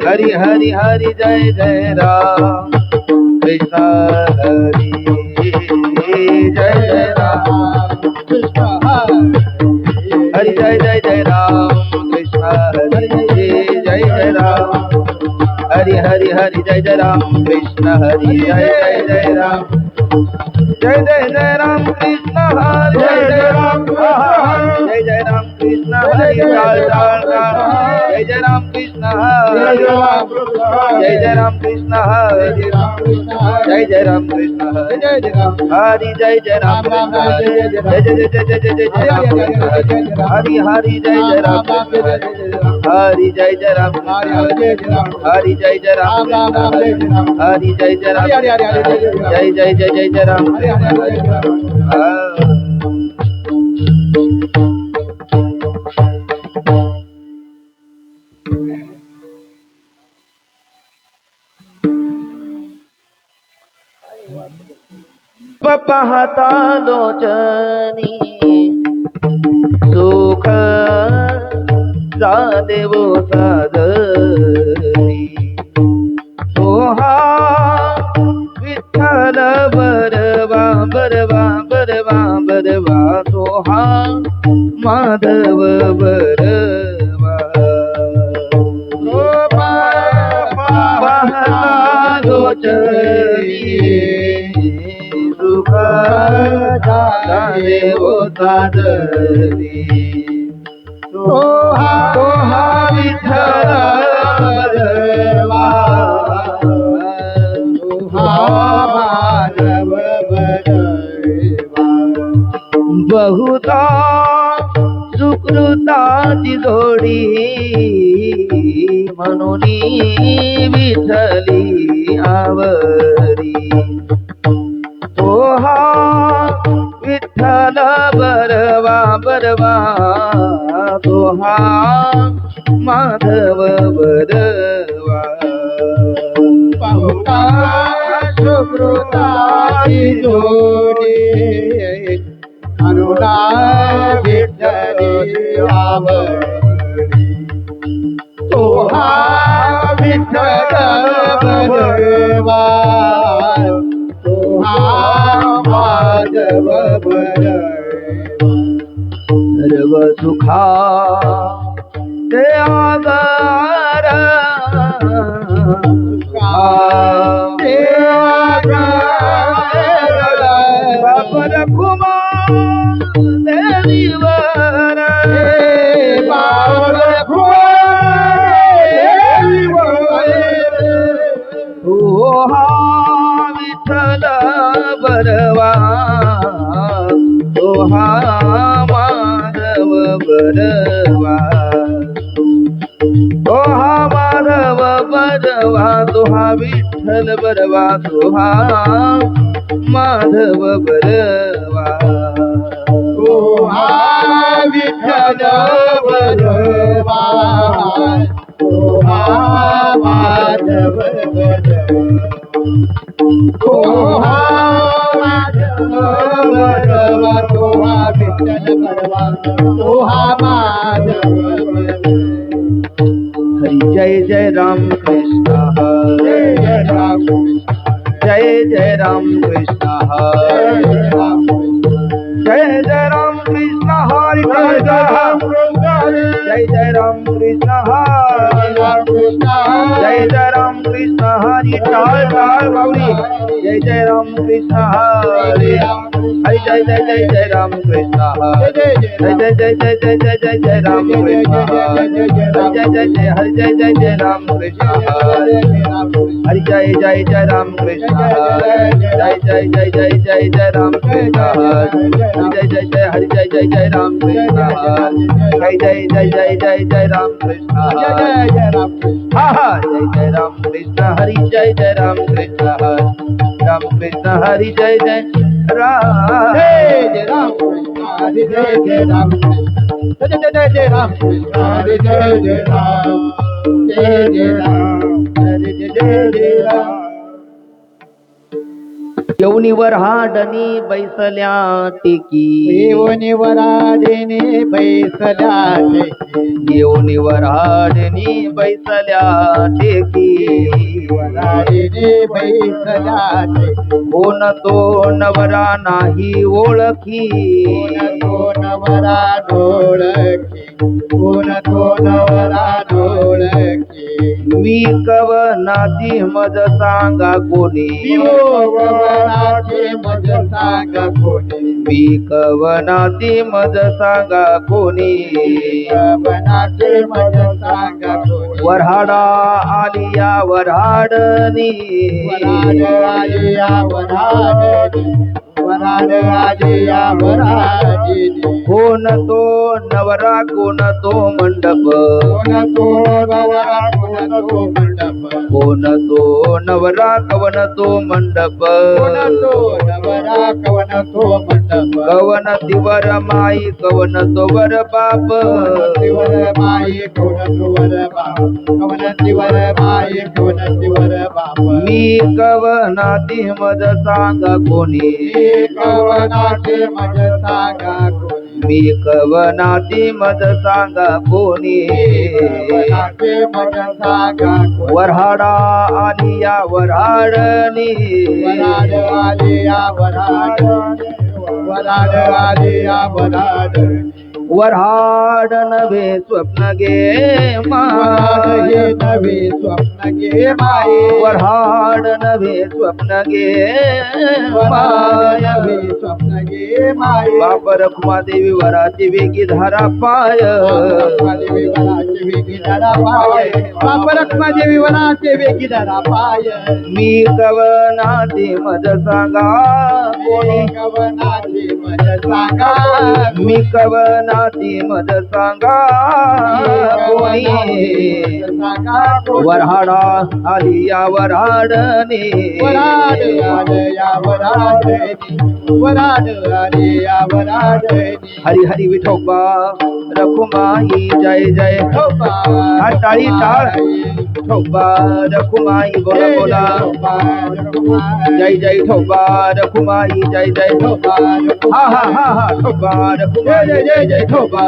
हरि हरि हरि जय जय राम कृष्ण हरि जय जय राम कृष्ण हरि जय जय जय राम कृष्ण हरि जय जय राम हरि हरि हरि जय जय राम कृष्ण हरि जय जय राम जय जय राम कृष्ण हरि जय जय राम जय जय राम कृष्ण हरि जय जय राम कृष्ण हरि जय जय राम कृष्ण हरि जय जय राम कृष्ण हरि जय जय राम कृष्ण हरि जय जय जय जय जय जय राम हरि हरि जय जय राम हरि जय जय राम हरि जय जय राम हरि जय जय राम जय जय जय जय जय राम पाहता लोचनी सुख देवो सादरी सोहा विठ्ठल बरवा बरवा बरवा बरवा सोहा माधव बरवा पाहता लोचनी सुख देवो सादरी सोहा विठ्ठल बरवा माधव बरवा बहुता सुकृताची जोडी म्हणून विठ्ठली आवरी सोहा विठ्ठल बरवा बरवा सोहा माधव बरवा बहुता सुकृताची जोडी अनुना विठ्ठली आवरी सोहा विठ्ठल बरवा माधव सर्व सुखा ते आगार देवीवर विठ्ठल बरवा सोहा माधव बरवा सोहा माधव बरवा सोहा विठ्ठल बरवा सोहा माधव बरवा सोहा विठ्ठल बरवा सोहा माधव बरवा सोहा माधव बरवा सोहा विठ्ठल बरवा सोहा माधव हरि जय जय राम कृष्ण हरे जय राम जय जय राम कृष्ण हरे जय जय राम कृष्ण हरि जय जय राम कृष्ण हरे जय जय राम कृष्ण हरि टाल टाल गौरी जय जय राम कृष्ण हरे हरि जय जय जय जय राम कृष्ण हरे जय जय जय जय जय जय जय जय राम कृष्ण हरे जय जय जय हरि जय जय जय राम कृष्ण हरे हरि जय जय जय राम कृष्ण हरे जय जय जय जय जय जय राम कृष्ण हरे जय जय जय हरि जय जय जय राम कृष्ण हरे जय जय जय जय जय राम कृष्ण जय जय राम हा हा जय जय राम कृष्ण हरि जय जय राम कृष्ण हरे राम कृष्ण हरि जय जय राम जय राम कृष्ण हरि जय जय राम जय जय जय राम कृष्ण हरि जय जय राम जय जय राम हरि जय जय राम येऊनिवर हाडनी बैसल्या टेकी येऊनिवर हाडनी बैसल्या टेकी येऊनिवर हाडनी बैसल्या टेकी हाडनी बैसल्या टेकी कोण तो नवरा नाही ओळखी तो नवरा डोळखी कोण तो नवरा डोळखी मी कवनाची मज सांगा कोणी कवनाची मज सांगा कोणी मी कवनाची मज सांगा कोणी कवनाची मज सांगा कोणी वऱ्हाडा आलिया वऱ्हाडनी वराड आलिया वराडनी वराड आलिया वराडनी कोण तो नवरा कोण तो मंडप कोण तो नवरा कोण तो मंडप कोण तो नवरा कवन तो मंडप कोण तो नवरा कवन तो मंडप कवन तिवर माई कवन तोवर बाप तिवर माई कोण तोवर बाप कवन तिवर माई कोण तिवर बाप मी कवनाती मज सांगा कोणी कवनाचे मज सांगा कोणी मी कवनाती मज सांगा कोणी कवनाचे मज सांगा कोणी वऱ्हाडा आलिया वऱ्हाडनी वराड आलिया वराडनी वराड आलिया वराडनी वऱ्हाड नभे स्वप्न गे वराड माय हे नवे स्वप्न गे माये वऱ्हाड नभे स्वप्न गे वराड माय नवे स्वप्न गे माये बाप रखुमा देवी वराची वेगी धारा पाय देवी वराचे वेगी धरा पाय बाप रखमा देवी वराचे वेगी धरा पाय मी कवनाती मज सांगा कोणी कवनाची मज सांगा मी कवनाती मज सांगा कोणी वऱ्हाडा आलिया वऱ्हाडनी वराड आलिया वराडनी वराड आलिया वराडनी हरी हरी विठोबा रखुमाई जय जय हा टाळी टाळ ठोबा रखुमाई बोला बोला जय जय ठोबा रखुमाई जय जय हा हा हा हा ठोबा रखुमाई जय जय ठोबा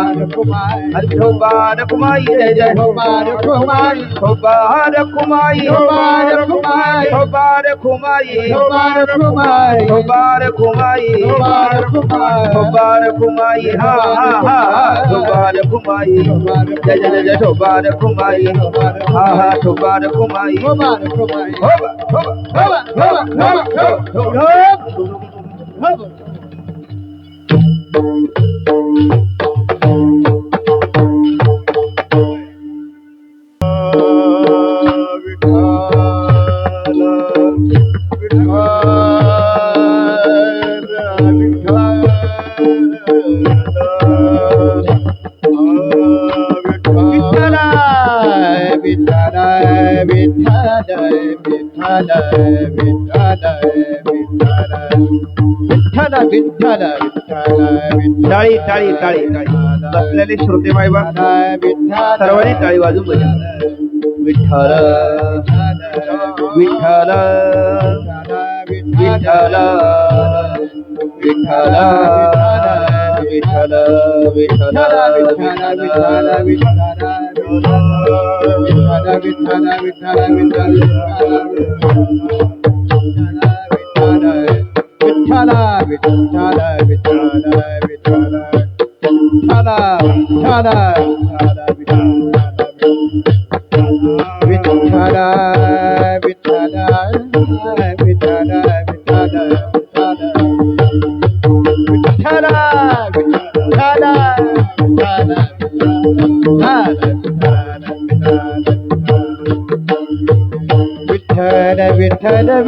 हरी ठोबा रखुमाई जय जय ठोबा रखुमाई ठोबा रखुमाई ठोबा रखुमाई ठोबा रखुमाई हा हा हा ठोबा रखुमाई जय जय जय ठोबा रखुमाई हा हा ठोबा रखुमाई होबा टाळी टाळी टाळी टाळी बसलेले श्रोते मायबा सर्वांनी टाळी वाजून बजा विठ्ठल विठ्ठल विठ्ठल विठ्ठल विठ्ठल विठ्ठल विठ्ठल विठ्ठल विठ्ठल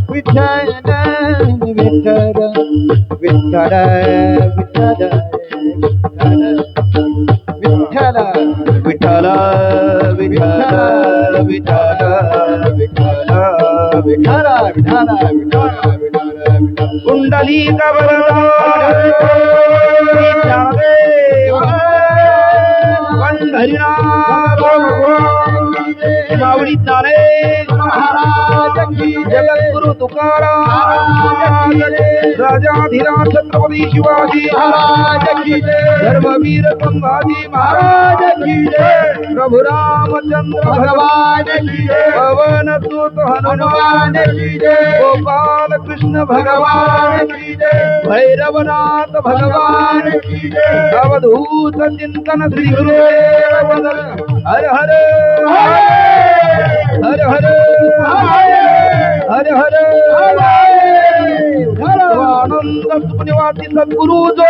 विठ्ठल विठ्ठल विठ्ठल विठ्ठल विठ्ठल विठ्ठल विठ्ठल विठ्ठल विठ्ठल विठ्ठल विठ्ठल विठ्ठल विठ्ठल विठ्ठल कुंडली कवरदा पंढरीनाथ माऊली ज्ञानेश्वर महाराज की जगद्गुरु तुकाराम राजाधिराज छत्रपती शिवाजी महाराज की धर्मवीर संभाजी महाराज की प्रभु रामचंद्र भगवान की पवन सुत हनुमान की गोपाल कृष्ण भगवान की भैरवनाथ भगवान की अवधूत चिंतन श्री गुरुदेव हर हर हर हर हर हर आनंद सुखनिवासी सद्गुरु जो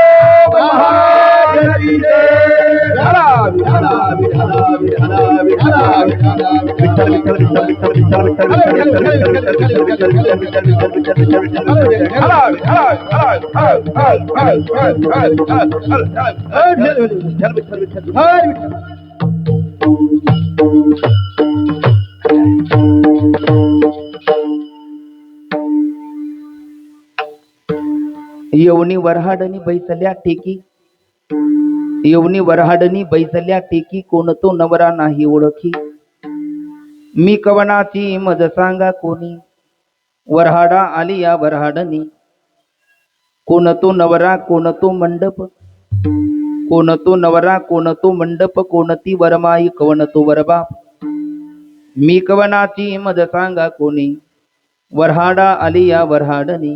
महाराज की हरा हरा हरा हरा विठ्ठल येवनी वरहाडनी बैसल्या टेकी येवनी वरहाडनी बैसल्या टेकी कोण तो नवरा नाही ओळखी मी कवनाची मज सांगा कोणी वरहाडा आली या वरहाडनी कोण तो नवरा कोण तो मंडप कोण तो नवरा कोण तो मंडप कोणती वरमाई कवन तो वरबाप मी कवनाची मज सांगा कोणी वरहाडा आली या वरहाडनी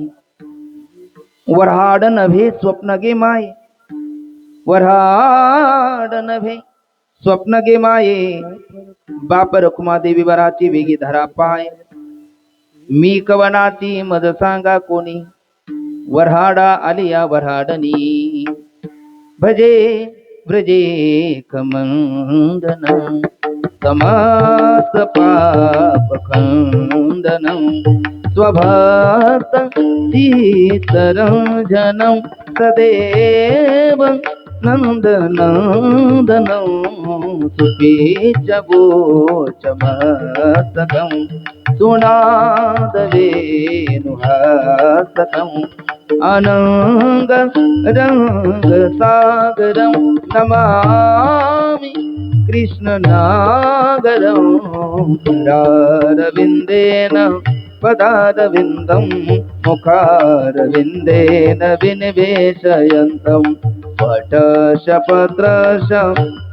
वरहाड नभे स्वप्न गे माये वरहाड नभे स्वप्न गे माये बाप रखुमा देवी वराची वेगी धरा पाय मी कवनाची मज सांगा कोणी वरहाडा आलिया वरहाडनी भजे ब्रजे कमंदन समास पाप खंदनं स्वभक्त सीतरंजनं सदेव नंदनंदनं सुपीच गोचमस्तकं सुनादवेणुहस्तकं अनंग रंग सागरं नमामि कृष्ण नागरं करारविन्देन पदारविन्दं मुखारविन्देन विनिवेशयन्तं पटशपत्रश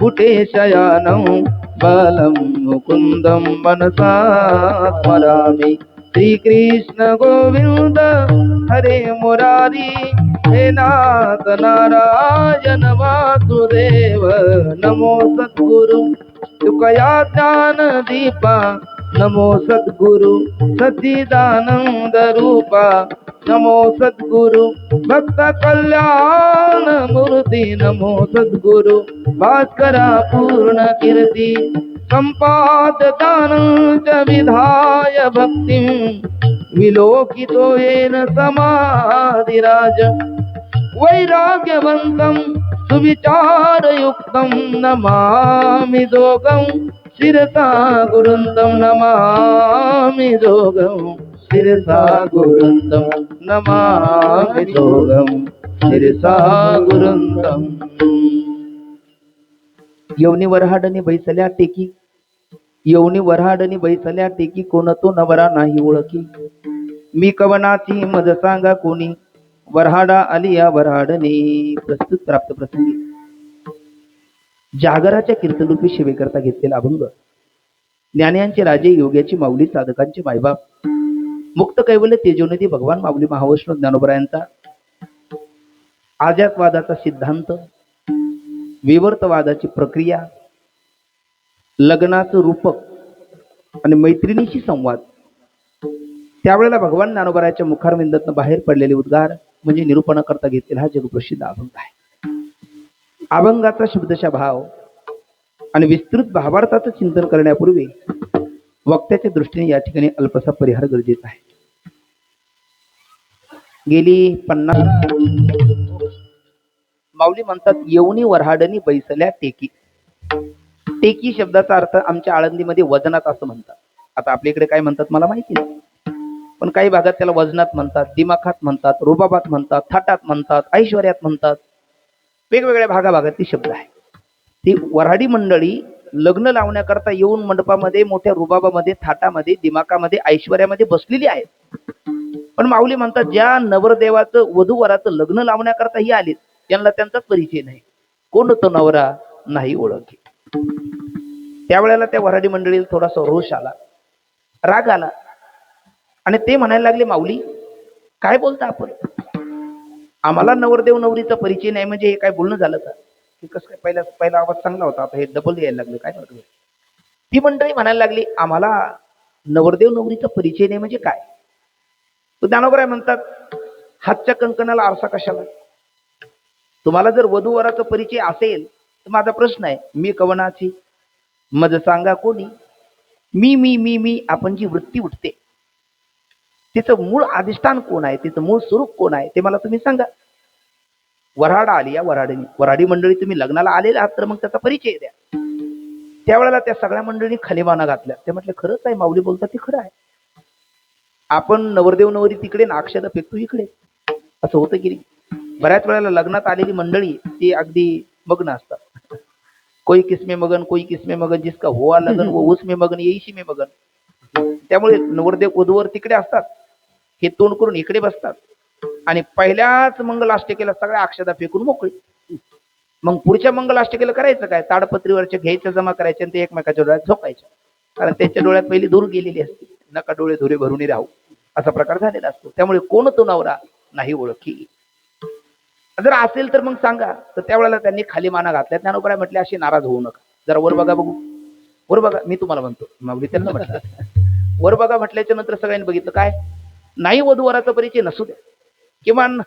पुटेशयानं बलं मुकुन्दं मनसा स्मरामि श्रीकृष्ण गोविन्द हरे मुरारी हे नाथ नारायण वासुदेव नमो सद्गुरु तुकया ज्ञान दीपा नमो सद्गुरु सच्चिदानंद रूपा नमो सद्गुरु भक्त कल्याण मूर्ति नमो सद्गुरु भास्करा पूर्ण कीर्ति संपाददानं च विधाय भक्तिं विलोकितो येन समाधिराज वैराग्यवन्तं सुविचारयुक्तं नमामि दोगं शिरसा गुरुन्तं नमामि दोगं शिरसा गुरुन्तं नमामि दोगं शिरसा गुरुन्तं येवनी वरहाडनी बैसल्या टेकी येवनी वरहाडनी बैसल्या टेकी कोण तो नवरा नाही ओळखी मी कवनाची मज सांगा कोणी वरहाडा आलिया वरहाडनी प्रस्तुत प्राप्त प्रसंगी जागराच्या कीर्तनरूपी सेवेकरता घेतलेला अभंग ज्ञान्यांचे राजे योग्याची माऊली साधकांचे मायबाप मुक्त कैवल्य तेजोनिधी भगवान माऊली महावैष्णव ज्ञानोबरायांचा आजातवादाचा सिद्धांत विवर्तवादाची प्रक्रिया लग्नाचं रूपक आणि मैत्रिणीशी संवाद त्यावेळेला भगवान ज्ञानोबरायाच्या मुखारविंदातून बाहेर पडलेले उद्गार म्हणजे निरूपणाकरता घेतलेला हा जगप्रसिद्ध अभंग आहे. अभंगाचा शब्दशः भाव आणि विस्तृत भावार्थाचं चिंतन करण्यापूर्वी वक्त्याच्या दृष्टीने या ठिकाणी अल्पसा परिहार गरजेचा आहे. गेली 50 माऊली म्हणतात येवनी वरहाडनी बैसल्या टेकी टेकी शब्दाचा अर्थ आमच्या आळंदीमध्ये वजनात असं म्हणतात. आता आपल्या इकडे काय म्हणतात मला माहिती नाही, पण काही भागात त्याला वजनात म्हणतात, दिमाखात म्हणतात, रुबाबात म्हणतात, थाटात म्हणतात, ऐश्वर्यात म्हणतात. वेगवेगळ्या भागाभागात शब्द आहे. ती वऱ्हाडी मंडळी लग्न लावण्याकरता येऊन मंडपामध्ये मोठ्या रुबाबामध्ये, थाटामध्ये, दिमाकामध्ये, ऐश्वर्यामध्ये बसलेली आहेत. पण माऊली म्हणतात ज्या नवरदेवाचं वधूवराचं लग्न लावण्याकरता ही आले त्यांना त्यांचाच परिचय नाही, कोण तो नवरा नाही ओळखी. त्यावेळेला त्या वऱ्हाडी मंडळीला थोडासा रोष आला, राग आला आणि ते म्हणायला लागले, माऊली काय बोलता आपण, आम्हाला नवरदेव नवरीचा परिचय नाही म्हणजे हे काय बोलणं झालं का? कसं काय, पहिला आवाज चांगला होता, आता हे डबल यायला लागलं काय म्हणतो. ती मंडळी म्हणायला लागली, आम्हाला नवरदेव नवरीचा परिचय नाही म्हणजे काय? तो ज्ञानोबराय म्हणतात हातच्या कणकणाला आरसा कशाला? तुम्हाला जर वधूवराचा परिचय असेल तर माझा प्रश्न आहे, मी कवनाची मज सांगा कोणी? मी मी मी मी आपण जी वृत्ती उठते तिचं मूळ अधिष्ठान कोण आहे, तिचं मूळ स्वरूप कोण आहे ते मला तुम्ही सांगा. वऱ्हाड आली, या वऱ्हाडी मंडळी तुम्ही लग्नाला आलेले आहात तर मग त्याचा परिचय द्या. त्यावेळेला त्या सगळ्या मंडळींनी खलीमाना घातल्या. ते म्हटले खरंच आहे, माऊली बोलतात ते खरं आहे. आपण नवरदेव नवरी तिकडे ना अक्षता फेकतो इकडे, असं होतं की नाही? बऱ्याच वेळेला लग्नात आलेली मंडळी ती अगदी मग्न असतात. कोई किसमे मगन, कोई किसमे मगन, जिसका हुआ लगन वो उसमे मगन, येईशी में मगन. त्यामुळे नवरदेव वधूवर तिकडे असतात, हे तोंड करून इकडे बसतात आणि पहिल्याच मंगलाष्टकेला सगळ्या अक्षता फेकून मोकळी. मग पुढच्या मंगलाष्टकेला करायचं काय? ताडपत्रीवरच्या घ्यायचं, जमा करायचे आणि ते एकमेकाच्या डोळ्यात झोपायचे, कारण त्याच्या डोळ्यात पहिली धूर गेलेली असते. नका डोळे धुरे भरून राहू, असा प्रकार झालेला असतो. त्यामुळे कोण तो नवरा नाही ओळखी. जर असेल तर मग सांगा. तर त्यावेळेला त्यांनी खाली माना घातल्या. ज्ञानोबराय म्हटले अशी नाराज होऊ नका, जरा वर बघा बघू, वर बघा. मी तुम्हाला म्हणतो, माऊली त्यांना म्हटलं वर बघा. म्हटल्याच्या नंतर सगळ्यांनी बघितलं, काय नाही वधूवराचा परिचय नसू द्या, किमान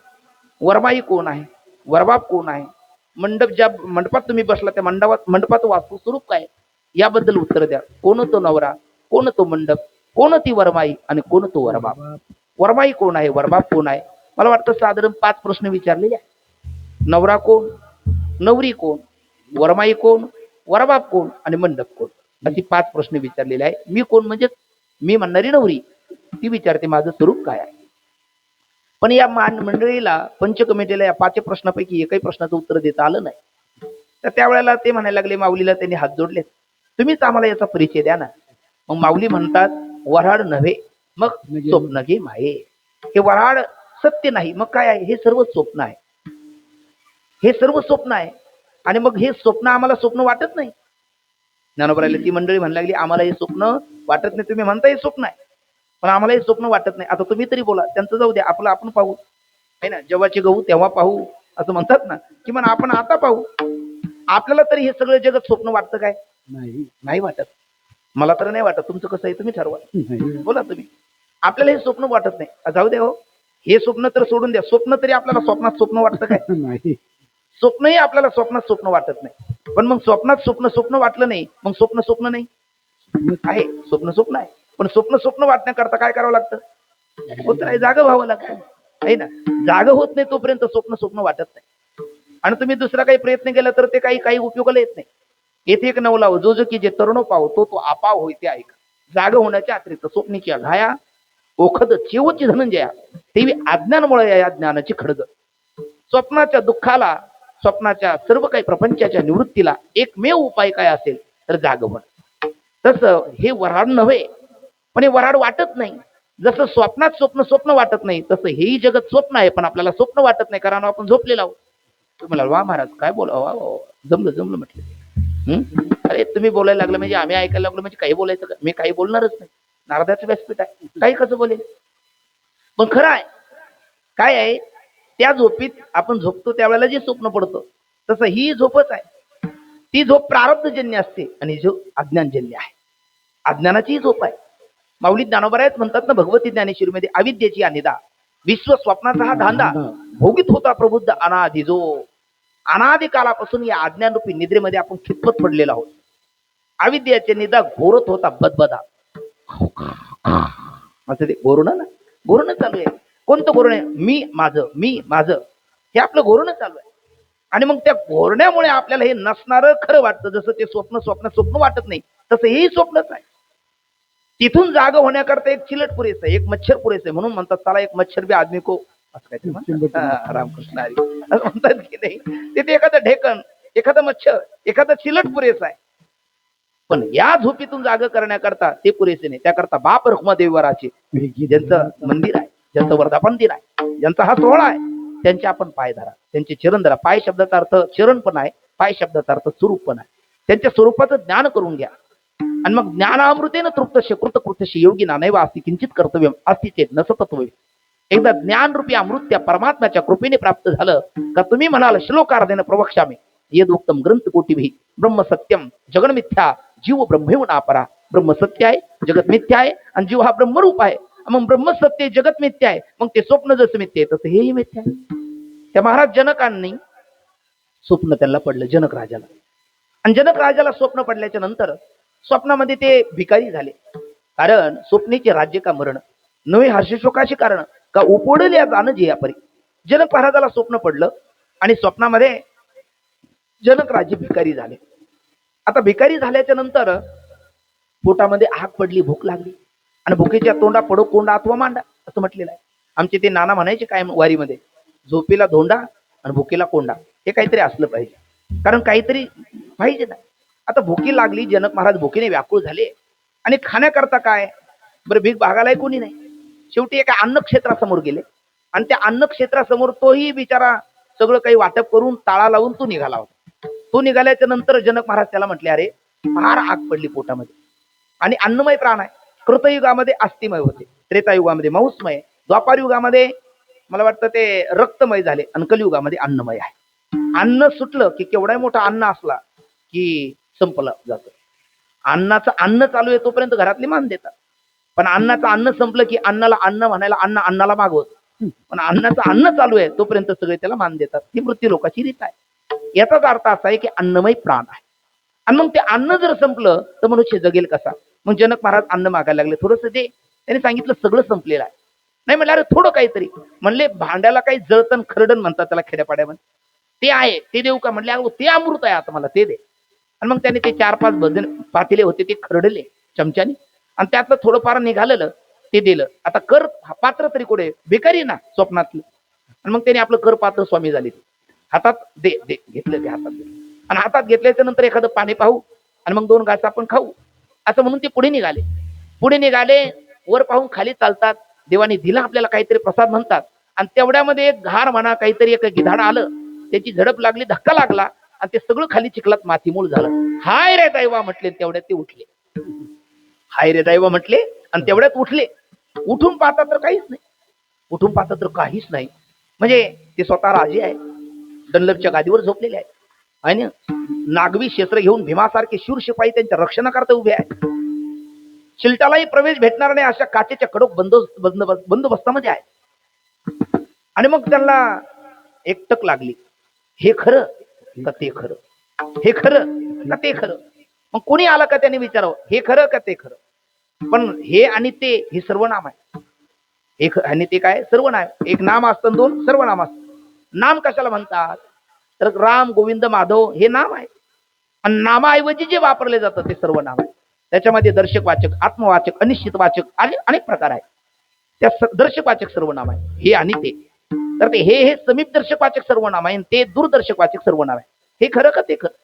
वरमाई कोण आहे, वरबाप कोण आहे, मंडप ज्या मंडपात तुम्ही बसला त्या मंडपाचं वास्तू स्वरूप काय याबद्दल उत्तर द्या. कोण तो नवरा, कोण तो मंडप, कोण ती वरमाई आणि कोण तो वरबाप. वरमाई कोण आहे, वरबाप कोण आहे? मला वाटतं साधारण 5 प्रश्न विचारलेले आहे. नवरा कोण, नवरी कोण, वरमाई कोण, वरबाप कोण आणि मंडप कोण, अशी 5 प्रश्न विचारलेले आहे. मी कोण म्हणजे मी म्हणणारी नवरी, ती विचारते माझं स्वरूप काय आहे. पण या मंडळीला पंच कमिटीला या 5 प्रश्नापैकी एकही प्रश्नाचं उत्तर देता आलं नाही. तर त्यावेळेला ते म्हणायला लागले, माऊलीला त्यांनी हात जोडले, तुम्हीच आम्हाला याचा परिचय द्या ना. मग माऊली म्हणतात, वऱ्हाड नव्हे मग स्वप्न घे माये. हे वऱ्हाड सत्य नाही मग काय आहे? हे सर्व स्वप्न आहे, हे सर्व स्वप्न आहे. आणि मग हे स्वप्न आम्हाला स्वप्न वाटत नाही. ज्ञानोबरायला ती मंडळी म्हणायला लागली, आम्हाला हे स्वप्न वाटत नाही. तुम्ही म्हणता हे स्वप्न आहे, पण आम्हाला हे स्वप्न वाटत नाही. आता तुम्ही तरी बोला, त्यांचं जाऊ द्या, आपलं आपण पाहू आहे ना. जेव्हाचे गहू तेव्हा पाहू असं म्हणतात ना, किमान आपण आता पाहू. आपल्याला तरी हे सगळं जगत स्वप्न वाटतं काय? नाही वाटत. मला तर नाही वाटत. तुमचं कसं आहे तुम्ही ठरवा, बोला तुम्ही. आपल्याला हे स्वप्न वाटत नाही. जाऊ द्या हो, हे स्वप्न तर सोडून द्या. स्वप्न तरी आपल्याला स्वप्नात स्वप्न वाटतं काय? नाही. स्वप्नही आपल्याला स्वप्नात स्वप्न वाटत नाही. पण मग स्वप्नात स्वप्न वाटलं नाही, मग स्वप्न नाही आहे. स्वप्न आहे, पण स्वप्न वाटण्याकरता काय करावं लागतं? होत नाही, जागं व्हावं लागतं आहे ना. जागं होत नाही तोपर्यंत स्वप्न वाटत नाही. आणि तुम्ही दुसरा काही प्रयत्न केला तर ते काही उपयोगाला येत नाही. येथे एक नवलाव जो की जे तरुण पाव तो आपाव होय ते ऐक. जागं होण्याच्या अतिरिक्त स्वप्नीची घाया ओखद चेवची धनंजया तेवी अज्ञानामुळे या ज्ञानाची खडग. स्वप्नाच्या दुःखाला, स्वप्नाच्या सर्व काही प्रपंचाच्या निवृत्तीला एकमेव उपाय काय असेल तर जागं होणं. तसं हे वऱ्हाड नव्हे, पण हे वऱ्हाड वाटत नाही. जसं स्वप्नात स्वप्न वाटत नाही, तसं हेही जगत स्वप्न आहे, पण आपल्याला स्वप्न वाटत नाही, कारण आपण झोपलेलो आहोत. तुम्ही वा महाराज काय बोला, वा जमलं म्हटलं. अरे तुम्ही बोलायला लागलं म्हणजे आम्ही ऐकायला लागलो म्हणजे काही बोलायचं का? मी काही बोलणारच नाही. नारदाचं व्यासपीठ आहे, काही कसं बोलेल. पण खरं आहे काय आहे, त्या झोपीत आपण झोपतो त्यावेळेला जे स्वप्न पडतं तसं ही झोपच आहे. ती झोप प्रारब्धजन्य असते आणि जो अज्ञानजन्य आहे. अज्ञानाची झोप आहे. माऊली ज्ञानोबरायच म्हणतात ना भगवती ज्ञानेश्वरीमध्ये, अविद्येची अनिदा विश्व स्वप्नाचा हा धांदा भोगीत होता प्रबुद्ध अनादि. जो अनादि कालापासून या अज्ञानरूपी निद्रेमध्ये आपण खितपत पडलेलो आहोत. अविद्येचे निदा घोरत होता बदबदा. असं ते घोरणं चालू आहे. कोणतं घोरण आहे? मी माझं हे आपलं घोरणं चालू आहे. आणि मग त्या घोरण्यामुळे आपल्याला हे नसणारं खरं वाटतं. जसं ते स्वप्न वाटत नाही, तसं हेही स्वप्नच आहे. तिथून जाग होण्याकरता एक चिलट पुरेस आहे, एक मच्छर पुरेस आहे. म्हणून म्हणतात त्याला एक मच्छर बी आदमी को असं काहीतरी म्हणतात. हा, रामकृष्ण हरी असं म्हणतात की नाही. तिथे एखादं ढेकण, एखादं मच्छर, एखादं चिलट पुरेस आहे. पण या झोपेतून जाग करण्याकरता ते पुरेसे नाही. त्याकरता बाप रखुमादेवीवराचे ज्यांचं मंदिर आहे, ज्यांचं वर्धापन दिन आहे, ज्यांचा हा सोहळा आहे, त्यांचे आपण पाय धरा, त्यांचे चरण धरा. पाय शब्दाचा अर्थ चरण पण आहे, पाय शब्दाचा अर्थ स्वरूप पण आहे. त्यांच्या स्वरूपाचं ज्ञान करून घ्या. आणि मग ज्ञानामृतेनं तृप्तस्य कृतकृत्यस्य योगिना नैव अस्ति किंचित कर्तव्यम अस्ति चेत न सतत्व. एकदा ज्ञानरूपी अमृत त्या परमात्म्याच्या कृपेने प्राप्त झालं का तुम्ही म्हणाल श्लोकार्धेन प्रवक्ष्यामि यदुक्तम ग्रंथ कोटिभिः ब्रह्म सत्यम जगन मिथ्या जीव ब्रह्मेव नापरा. ब्रह्म सत्य आहे, जगत मिथ्या आहे, आणि जीव हा ब्रह्मरूप आहे. मग ब्रह्म सत्य जगत मिथ्या आहे, मग ते स्वप्न जसं मिथ्या आहे तसं हेही मिथ्या आहे. त्या महाराज जनकांनी स्वप्न त्यांना पडलं, जनक राजाला. आणि जनक राजाला स्वप्न पडल्याच्या नंतर स्वप्नामध्ये ते भिकारी झाले. कारण स्वप्नेचे राज्य का मरण नवे हर्षशोकाचे कारण का उपडल्या जाणं जे यापरी. जनक महाराजाला स्वप्न पडलं आणि स्वप्नामध्ये जनक राजे भिकारी झाले. आता भिकारी झाल्याच्या नंतर पोटामध्ये आग पडली, भूक लागली, आणि भुकेच्या तोंडा पडो कोंडा अथवा मांडा असं म्हटलेलं आहे. आमचे ते नाना म्हणायचे काय वारीमध्ये, झोपेला धोंडा आणि भुकेला कोंडा, हे काहीतरी असलं पाहिजे, कारण काहीतरी पाहिजे ना. आता भुकी लागली, जनक महाराज भुकीने व्याकुळ झाले, आणि खाण्याकरता काय बरं भीक भागायलाही कोणी नाही. शेवटी एका अन्न क्षेत्रासमोर गेले, आणि त्या अन्न क्षेत्रासमोर तोही बिचारा सगळं काही वाटप करून ताळा लावून तो निघाला होता. तो निघाल्याच्या नंतर जनक महाराज त्याला म्हटले, अरे फार आग पडली पोटामध्ये, आणि अन्नमय प्राण आहे. कृतयुगामध्ये अस्थिमय होते, त्रेतायुगामध्ये मांसमय, द्वापार युगामध्ये मला वाटतं ते रक्तमय झाले, आणि कलियुगामध्ये अन्नमय आहे. अन्न सुटलं की केवढा मोठा अन्न असला की संपलं जातं. अन्नाचं अन्न चालू आहे तोपर्यंत घरातली मान देतात, पण अन्नाचं अन्न संपलं की अन्नाला अन्न म्हणायला अन्न अन्नाला मागवत. पण अन्नाचं अन्न चालू आहे तोपर्यंत सगळे त्याला मान देतात. ही मृत्यू लोकांची रीत आहे. याचाच अर्थ असा आहे की अन्नमय प्राण आहे. आणि मग ते अन्न जर संपलं तर मनुष्य जगेल कसा. मग जनक महाराज अन्न मागायला लागले, थोडंसं दे. त्याने सांगितलं सगळं संपलेलं आहे. नाही म्हणलं, अरे थोडं काहीतरी. म्हणले भांड्याला काही जळतन खरडण म्हणतात त्याला खेड्यापाड्यामध्ये, ते आहे ते देऊ का. म्हणले अगो ते अमृत आहे, आता मला ते दे. आणि मग त्याने ते 4-5 भजन पातेले होते ते खरडले चमच्याने, आणि त्यातलं थोडंफार निघालेलं ते दिलं. आता कर पात्र तरी कुठे, भिकारी ना स्वप्नातलं. आणि मग त्याने आपलं कर पात्र स्वामी झाले, हातात दे दे घेतलं, ते हातात दिलं. आणि हातात घेतल्याच्या नंतर एखादं पाणी पाहू आणि मग 2 घास आपण खाऊ असं म्हणून ते पुढे निघाले. वर पाहून खाली चालतात. देवाने दिला आपल्याला काहीतरी प्रसाद म्हणतात, आणि तेवढ्यामध्ये एक घार म्हणा काहीतरी एक गिधाड आलं, त्याची झडप लागली, धक्का लागला, आणि ते सगळं खाली चिखलात मातीमूळ झालं. हाय रे दैवा म्हटले, तेवढ्यात ते उठले. हाय रे दैवा म्हटले आणि तेवढ्यात उठले. उठून पाहतात तर काहीच नाही. म्हणजे ते स्वतः राजे आहे, डल्लभच्या गादीवर झोपलेले आहे, आणि नागवी क्षेत्र घेऊन भीमासारखे शूर शिपाई त्यांच्या रक्षणाकरता उभे आहेत. शिलटालाही प्रवेश भेटणार नाही अशा काचेच्या कडक बंदोबस्तामध्ये आहे. आणि मग त्यांना एकटक लागली, हे खरं का ते खरं, हे खरं का ते खरं. मग कोणी आलं का त्याने विचारावं, हे खरं का ते खरं. पण हे आणि ते हे सर्वनाम आहे. एक आणि ते काय सर्वनाम, एक नाम असतं, 2 सर्वनाम असतं. नाम कशाला म्हणतात तर राम गोविंद माधव हे नाम आहे, आणि नामाऐवजी जे वापरले जातं ते सर्वनाम आहे. त्याच्यामध्ये दर्शक वाचक, आत्मवाचक, अनिश्चित वाचक अनेक प्रकार आहेत. त्या दर्शक वाचक सर्वनाम आहे हे आणि ते. तर ते हे समीप दर्शक वाचक सर्वनाम आहे, ते दूरदर्शक वाचक सर्वनाम आहे. हे खरं का ते खरं.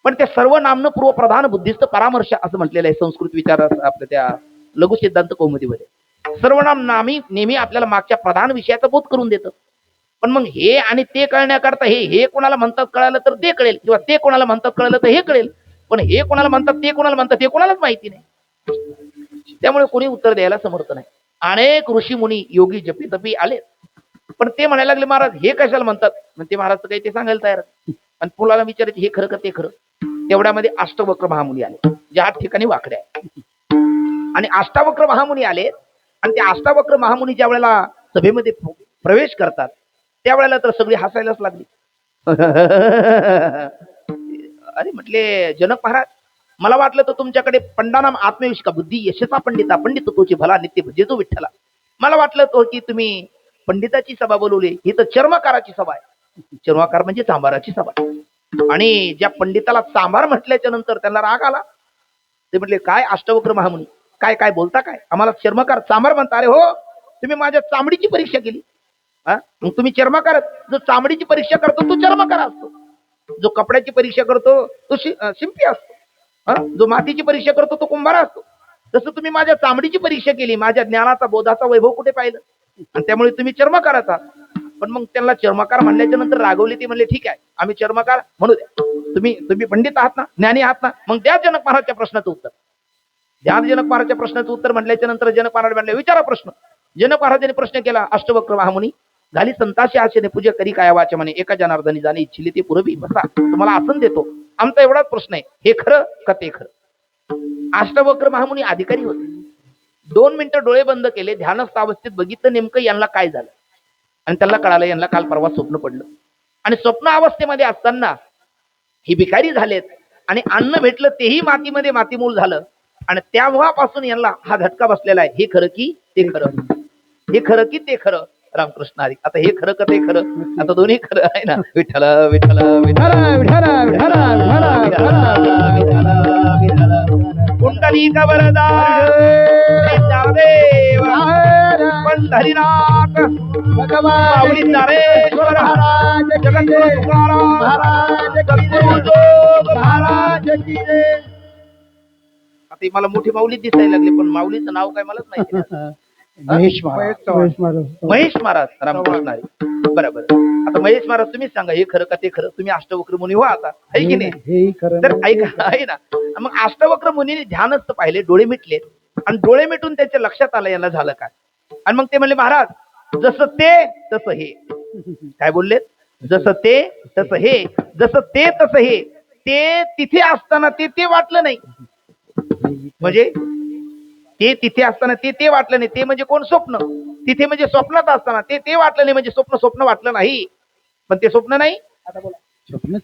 पण त्या सर्वनामनं पूर्वप्रधान बुद्धिस्त परामर्श असं म्हटलेलं आहे संस्कृत विचार आपल्या त्या लघु सिद्धांत कौमुदीमध्ये. सर्वनाम नेहमी आपल्याला मागच्या प्रधान विषयाचा बोध करून देतं. पण मग हे आणि ते कळण्याकरता हे कोणाला म्हणतात कळालं तर ते कळेल, किंवा ते कोणाला म्हणतात कळालं तर हे कळेल. पण हे कोणाला म्हणतात ते कोणाला म्हणतात हे कोणालाच माहिती नाही. त्यामुळे कोणी उत्तर द्यायला समर्थ नाही. अनेक ऋषी मुनी योगी जपी तपी आले, पण ते म्हणायला लागले महाराज हे कशाला म्हणतात. ते महाराज तर काही ते सांगायला तयार. आणि पुलाला विचारायचे हे खरं का ते खरं. तेवढ्यामध्ये अष्टवक्र महामुनी आले, ज्या ठिकाणी वाकड्या आहे. आणि अष्टावक्र महामुनी आले, आणि त्या अष्टावक्र महामुनी ज्या वेळेला सभेमध्ये प्रवेश करतात त्यावेळेला तर सगळी हसायलाच लागली. अरे म्हटले जनक महाराज, मला वाटलं तर तुमच्याकडे पंडानाम आत्मविष का बुद्धी यशसा पंडिता पंडित तोची भला नित्य भजेतो विठ्ठला. मला वाटलं तो की तुम्ही पंडिताची सभा बोलवली, ही तर चर्मकाराची सभा आहे. चर्माकार म्हणजे चांभाराची सभा. आणि ज्या पंडिताला चांभार म्हटल्याच्या नंतर त्यांना राग आला. ते म्हटले, काय अष्टवक्र महामुनी, काय काय बोलता, काय आम्हाला चर्मकार चांभार म्हणता? अरे हो, तुम्ही माझ्या चामडीची परीक्षा केली. मग तुम्ही चर्मकार. जो चामडीची परीक्षा करतो तो चर्मकार असतो. जो कपड्याची परीक्षा करतो तो शिंपी असतो. जो मातीची परीक्षा करतो तो कुंभार असतो. तसं तुम्ही माझ्या चामडीची परीक्षा केली, माझ्या ज्ञानाचा बोधाचा वैभव कुठे पाहिलं, आणि त्यामुळे तुम्ही चर्मकार आहात. पण मग त्यांना चर्मकार म्हणल्याच्या नंतर रागवले. ते म्हणले, ठीक आहे, आम्ही चर्मकार म्हणू द्या. तुम्ही पंडित आहात ना, ज्ञानी आहात ना, मग द्या जनक महाराजच्या प्रश्नाचं उत्तर. ध्यान जनक महाराजच्या प्रश्नाचं उत्तर म्हटल्याच्या नंतर जनक महाराज म्हणले, विचारा प्रश्न. जनक महाराजांनी प्रश्न केला, अष्टवक्र महामुनी, झाली संताशी आशेने पूजा करी काय वाचा म्हणे, एका जनार्दनी जाणे इच्छिले ते पुरवी. बसा, तुम्हाला आसन देतो. आमचा एवढाच प्रश्न आहे, हे खरं का ते खरं? अष्टवक्र महामुनी अधिकारी होते. 2 मिनिटं डोळे बंद केले, ध्यानस्थ अवस्थेत बघितलं नेमकं यांना काय झालं. आणि त्यांना कळालं, यांना काल परवा स्वप्न पडलं. आणि स्वप्न अवस्थेमध्ये असताना ही भिकारी झालेत आणि अन्न भेटलं तेही मातीमध्ये मातीमूल झालं. आणि तेव्हापासून यांना हा झटका बसलेला आहे. हे खरं की ते खरं, हे खरं की ते खरं. रामकृष्ण हरी. आता हे खरं का ते खरं? आता दोन्ही खरं आहे ना. विठ्ठल विठ्ठल विठ्ठल कुंडली कवरदा ज्ञानदेव पंढरीनाथ माऊली ज्ञानेश्वर महाराज जगद्गुरु तुकाराम महाराज सद्गुरु जोग महाराज की जय. आता मला मोठी माऊली दिसायला लागली, पण माऊलीचं नाव काय मलाच माहिती. महेश महाराज. महेश महाराज. रामकृष्ण हरी. बरोबर. आता महेश महाराज तुम्हीच सांगा, हे खरं का ते खरं? तुम्ही अष्टवक्र मुनी हो आता, आहे की नाही? तर ऐका, आहे ना. मग अष्टवक्र मुनीने ध्यानस्थ पाहिले, डोळे मिटले, आणि डोळे मिटून त्याच्या लक्षात आलं याला झालं काय. आणि मग ते म्हणले, महाराज जसं ते तसं हे. काय बोलले? जसं ते तसं हे, जसं ते तसं हे. ते तिथे असताना ते वाटलं नाही. म्हणजे ते तिथे असताना ते वाटलं नाही. ते म्हणजे कोण? स्वप्न. तिथे म्हणजे स्वप्नात असताना ते वाटलं नाही. म्हणजे स्वप्न वाटलं नाही, पण ते स्वप्न नाही. आता बोला, स्वप्नच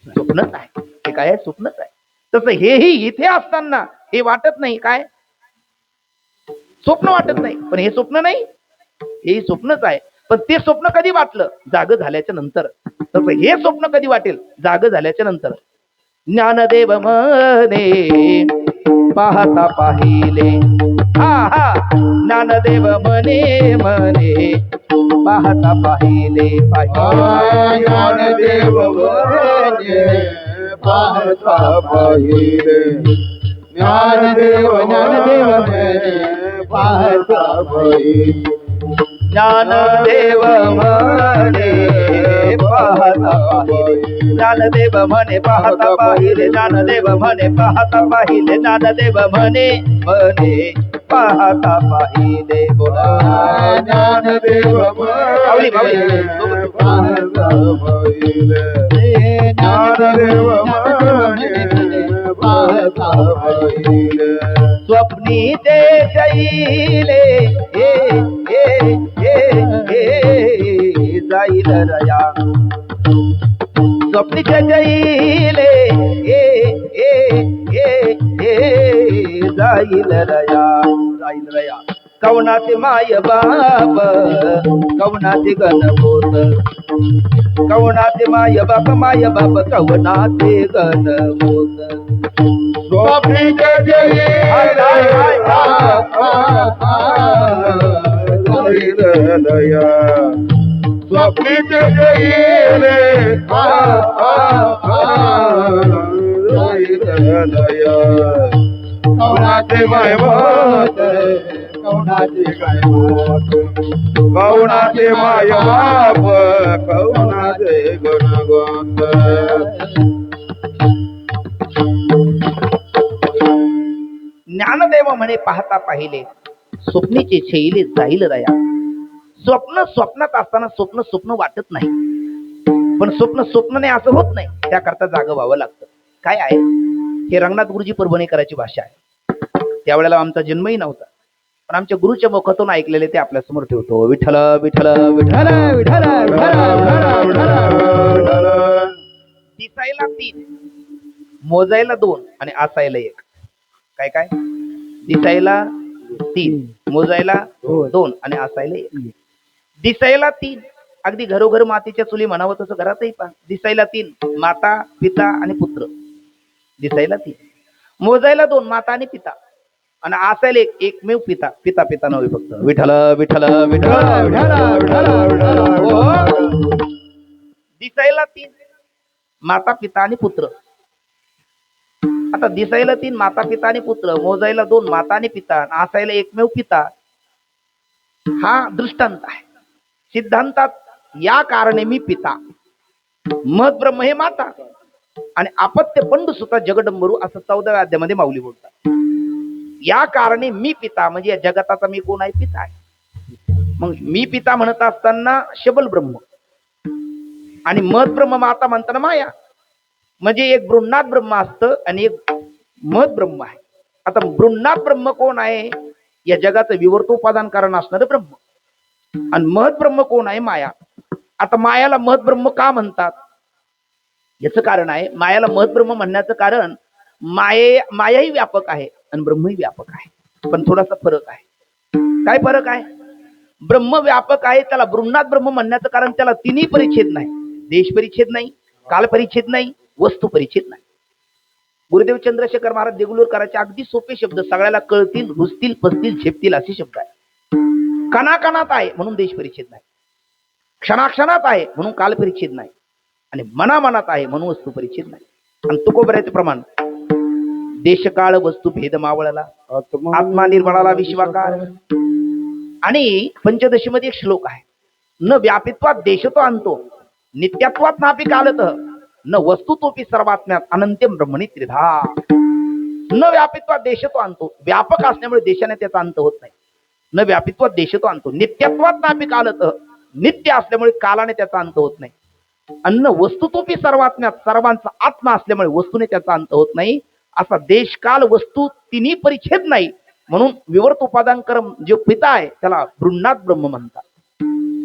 आहे. ते काय आहे? स्वप्नच आहे. तसं हेही इथे असताना हे वाटत नाही. काय? स्वप्न वाटत नाही, पण हे स्वप्न नाही, हेही स्वप्नच आहे. पण ते स्वप्न कधी वाटलं? जाग झाल्याच्या नंतर. तसं हे स्वप्न कधी वाटेल? जाग झाल्याच्या नंतर. ज्ञानदेव म्हणे पाहता पाहिले, हा ज्ञानदेव म्हणे पाहता पाहिले. ज्ञानदेव म्हणे पाहता पाहिले. ज्ञानदेव म्हणे पाहता पाहिले. ज्ञानदेव म्हणे पाहता पाहिले. ज्ञानदेव म्हणे पाहता पाहिले. ज्ञानदेव म्हणे पाहता पाहिले. ज्ञानदेव म्हणे पाहता पाहिले. बोला ज्ञानदेव माऊली माऊली पाहता पाहिले. ज्ञानदेव पाहता पाहिले. स्वप्नीचे जैले जाईल रया. स्वप्नीचे जैले जाईल रया. कवनाचे माय बाप कवनाचे गणभूत. कवनाचे माय बाप कवनाचे गणभूत. स्वप्नीचे जैले जाईल रया. स्वप्नीचे जैले जाईल रया. कवनाचे माय बाप कवनाचे काय बाप. कवनाचे माय बाप कवनाचे गणगोत. ज्ञानदेव म्हणे पाहता पाहिले. स्वप्नीचे छैले जाईल रया. स्वप्नात असताना स्वप्न वाटत नाही, पण स्वप्न नाही असं होत नाही. त्याकरता जागं व्हावं लागतं. काय आहे हे? रंगनाथ गुरुजी परभणीकरांची भाषा आहे. त्यावेळेला आमचा जन्मही नव्हता, पण आमच्या गुरुच्या मुखातून ऐकलेले ते आपल्या समोर ठेवतो. विठ्ठल विठ्ठल विठ्ठल विठ्ठल. दिसायला 3, मोजायला 2 आणि असायला 1. काय काय? दिसायला 3, मोजायला 2 आणि असायला 1. दिसायला 3 अगदी घरोघर मातीच्या चुली म्हणावं तसं घरातही पहा. दिसायला 3, माता पिता आणि पुत्र. दिसायला 3, मोजायला 2, माता आणि पिता, आणि असायला एकमेव पिता. पिता पिता नव्हे फक्त. विठ्ठल विठ्ठल विठ्ठल विठ्ठल. हो. दिसायला 3, माता पिता आणि पुत्र. आता दिसायला 3, माता पिता आणि पुत्र, मोजायला 2, माता आणि पिता, असायला एकमेव पिता. हा दृष्टांत आहे. सिद्धांतात या कारणे मी पिता, मत ब्रह्म हे माता, आणि आपत्य पंडू सुता जगडंबरू असं 14व्या अध्यायामध्ये माऊली बोलतात. या कारणे मी पिता म्हणजे या जगताचा मी कोण आहे? पिता आहे. मग मी पिता म्हणत असताना शबल ब्रह्म आणि मत ब्रह्म माता म्हणताना माया. म्हणजे एक बृहन्नाथ ब्रह्म असतं आणि एक मत ब्रह्म आहे. आता बृहन्नाथ ब्रह्म कोण आहे? या जगाचं विवर्तोपादान कारण असणारं ब्रह्म. आणि महत ब्रह्म कोण आहे? माया. आता मायाला महत ब्रह्म का म्हणतात? याचं कारण आहे, मायाला महत ब्रह्म म्हणण्याचं कारण मायाही व्यापक आहे आणि ब्रह्मही व्यापक आहे. पण थोडासा फरक आहे. काय फरक आहे? ब्रह्म व्यापक आहे, त्याला बृहन्नाथ ब्रह्म म्हणण्याचं कारण त्याला तिन्ही परिच्छेद नाही. देश परिच्छेद नाही, काल परिच्छेद नाही, वस्तू परिच्छेद नाही. गुरुदेव चंद्रशेखर महाराज देगलूरकरांचे अगदी सोपे शब्द, सगळ्याला कळतील, रुजतील, पसतील, झेपतील असे शब्द आहे. कणाकणात आहे म्हणून देश परिच्छेद नाही, क्षणाक्षणात आहे म्हणून काल परिच्छेद नाही, आणि मनामनात आहे म्हणून वस्तू परिच्छेद नाही. आणि तुकोबऱ्याचे प्रमाण, देशकाळ वस्तू भेद मावळला, आत्मा निर्मळाला विश्वाकार. आणि पंचदशी मध्ये एक श्लोक आहे, न व्यापित्वात देशतो आणतो, नित्यत्वात नापी कालत, न वस्तुतोपी सर्वात्म्यात अनंत्यम ब्रह्मणी त्रिधा. न व्यापित्वात देशतो आणतो, व्यापक असल्यामुळे देशाने त्याचा अंत होत नाही. न व्यापित्वात देशतो आणतो, नित्यत्वात नापी कालत, नित्य असल्यामुळे कालाने त्याचा अंत होत नाही. अन्न वस्तुतोपी सर्वात्म्यात, सर्वांचा आत्मा असल्यामुळे वस्तूने त्याचा अंत होत नाही. असा देश काल वस्तू तिन्ही परिच्छेद नाही, म्हणून विवर्त उपादान कर्म जे पिता आहे त्याला बृहन्नाथ ब्रह्म म्हणतात.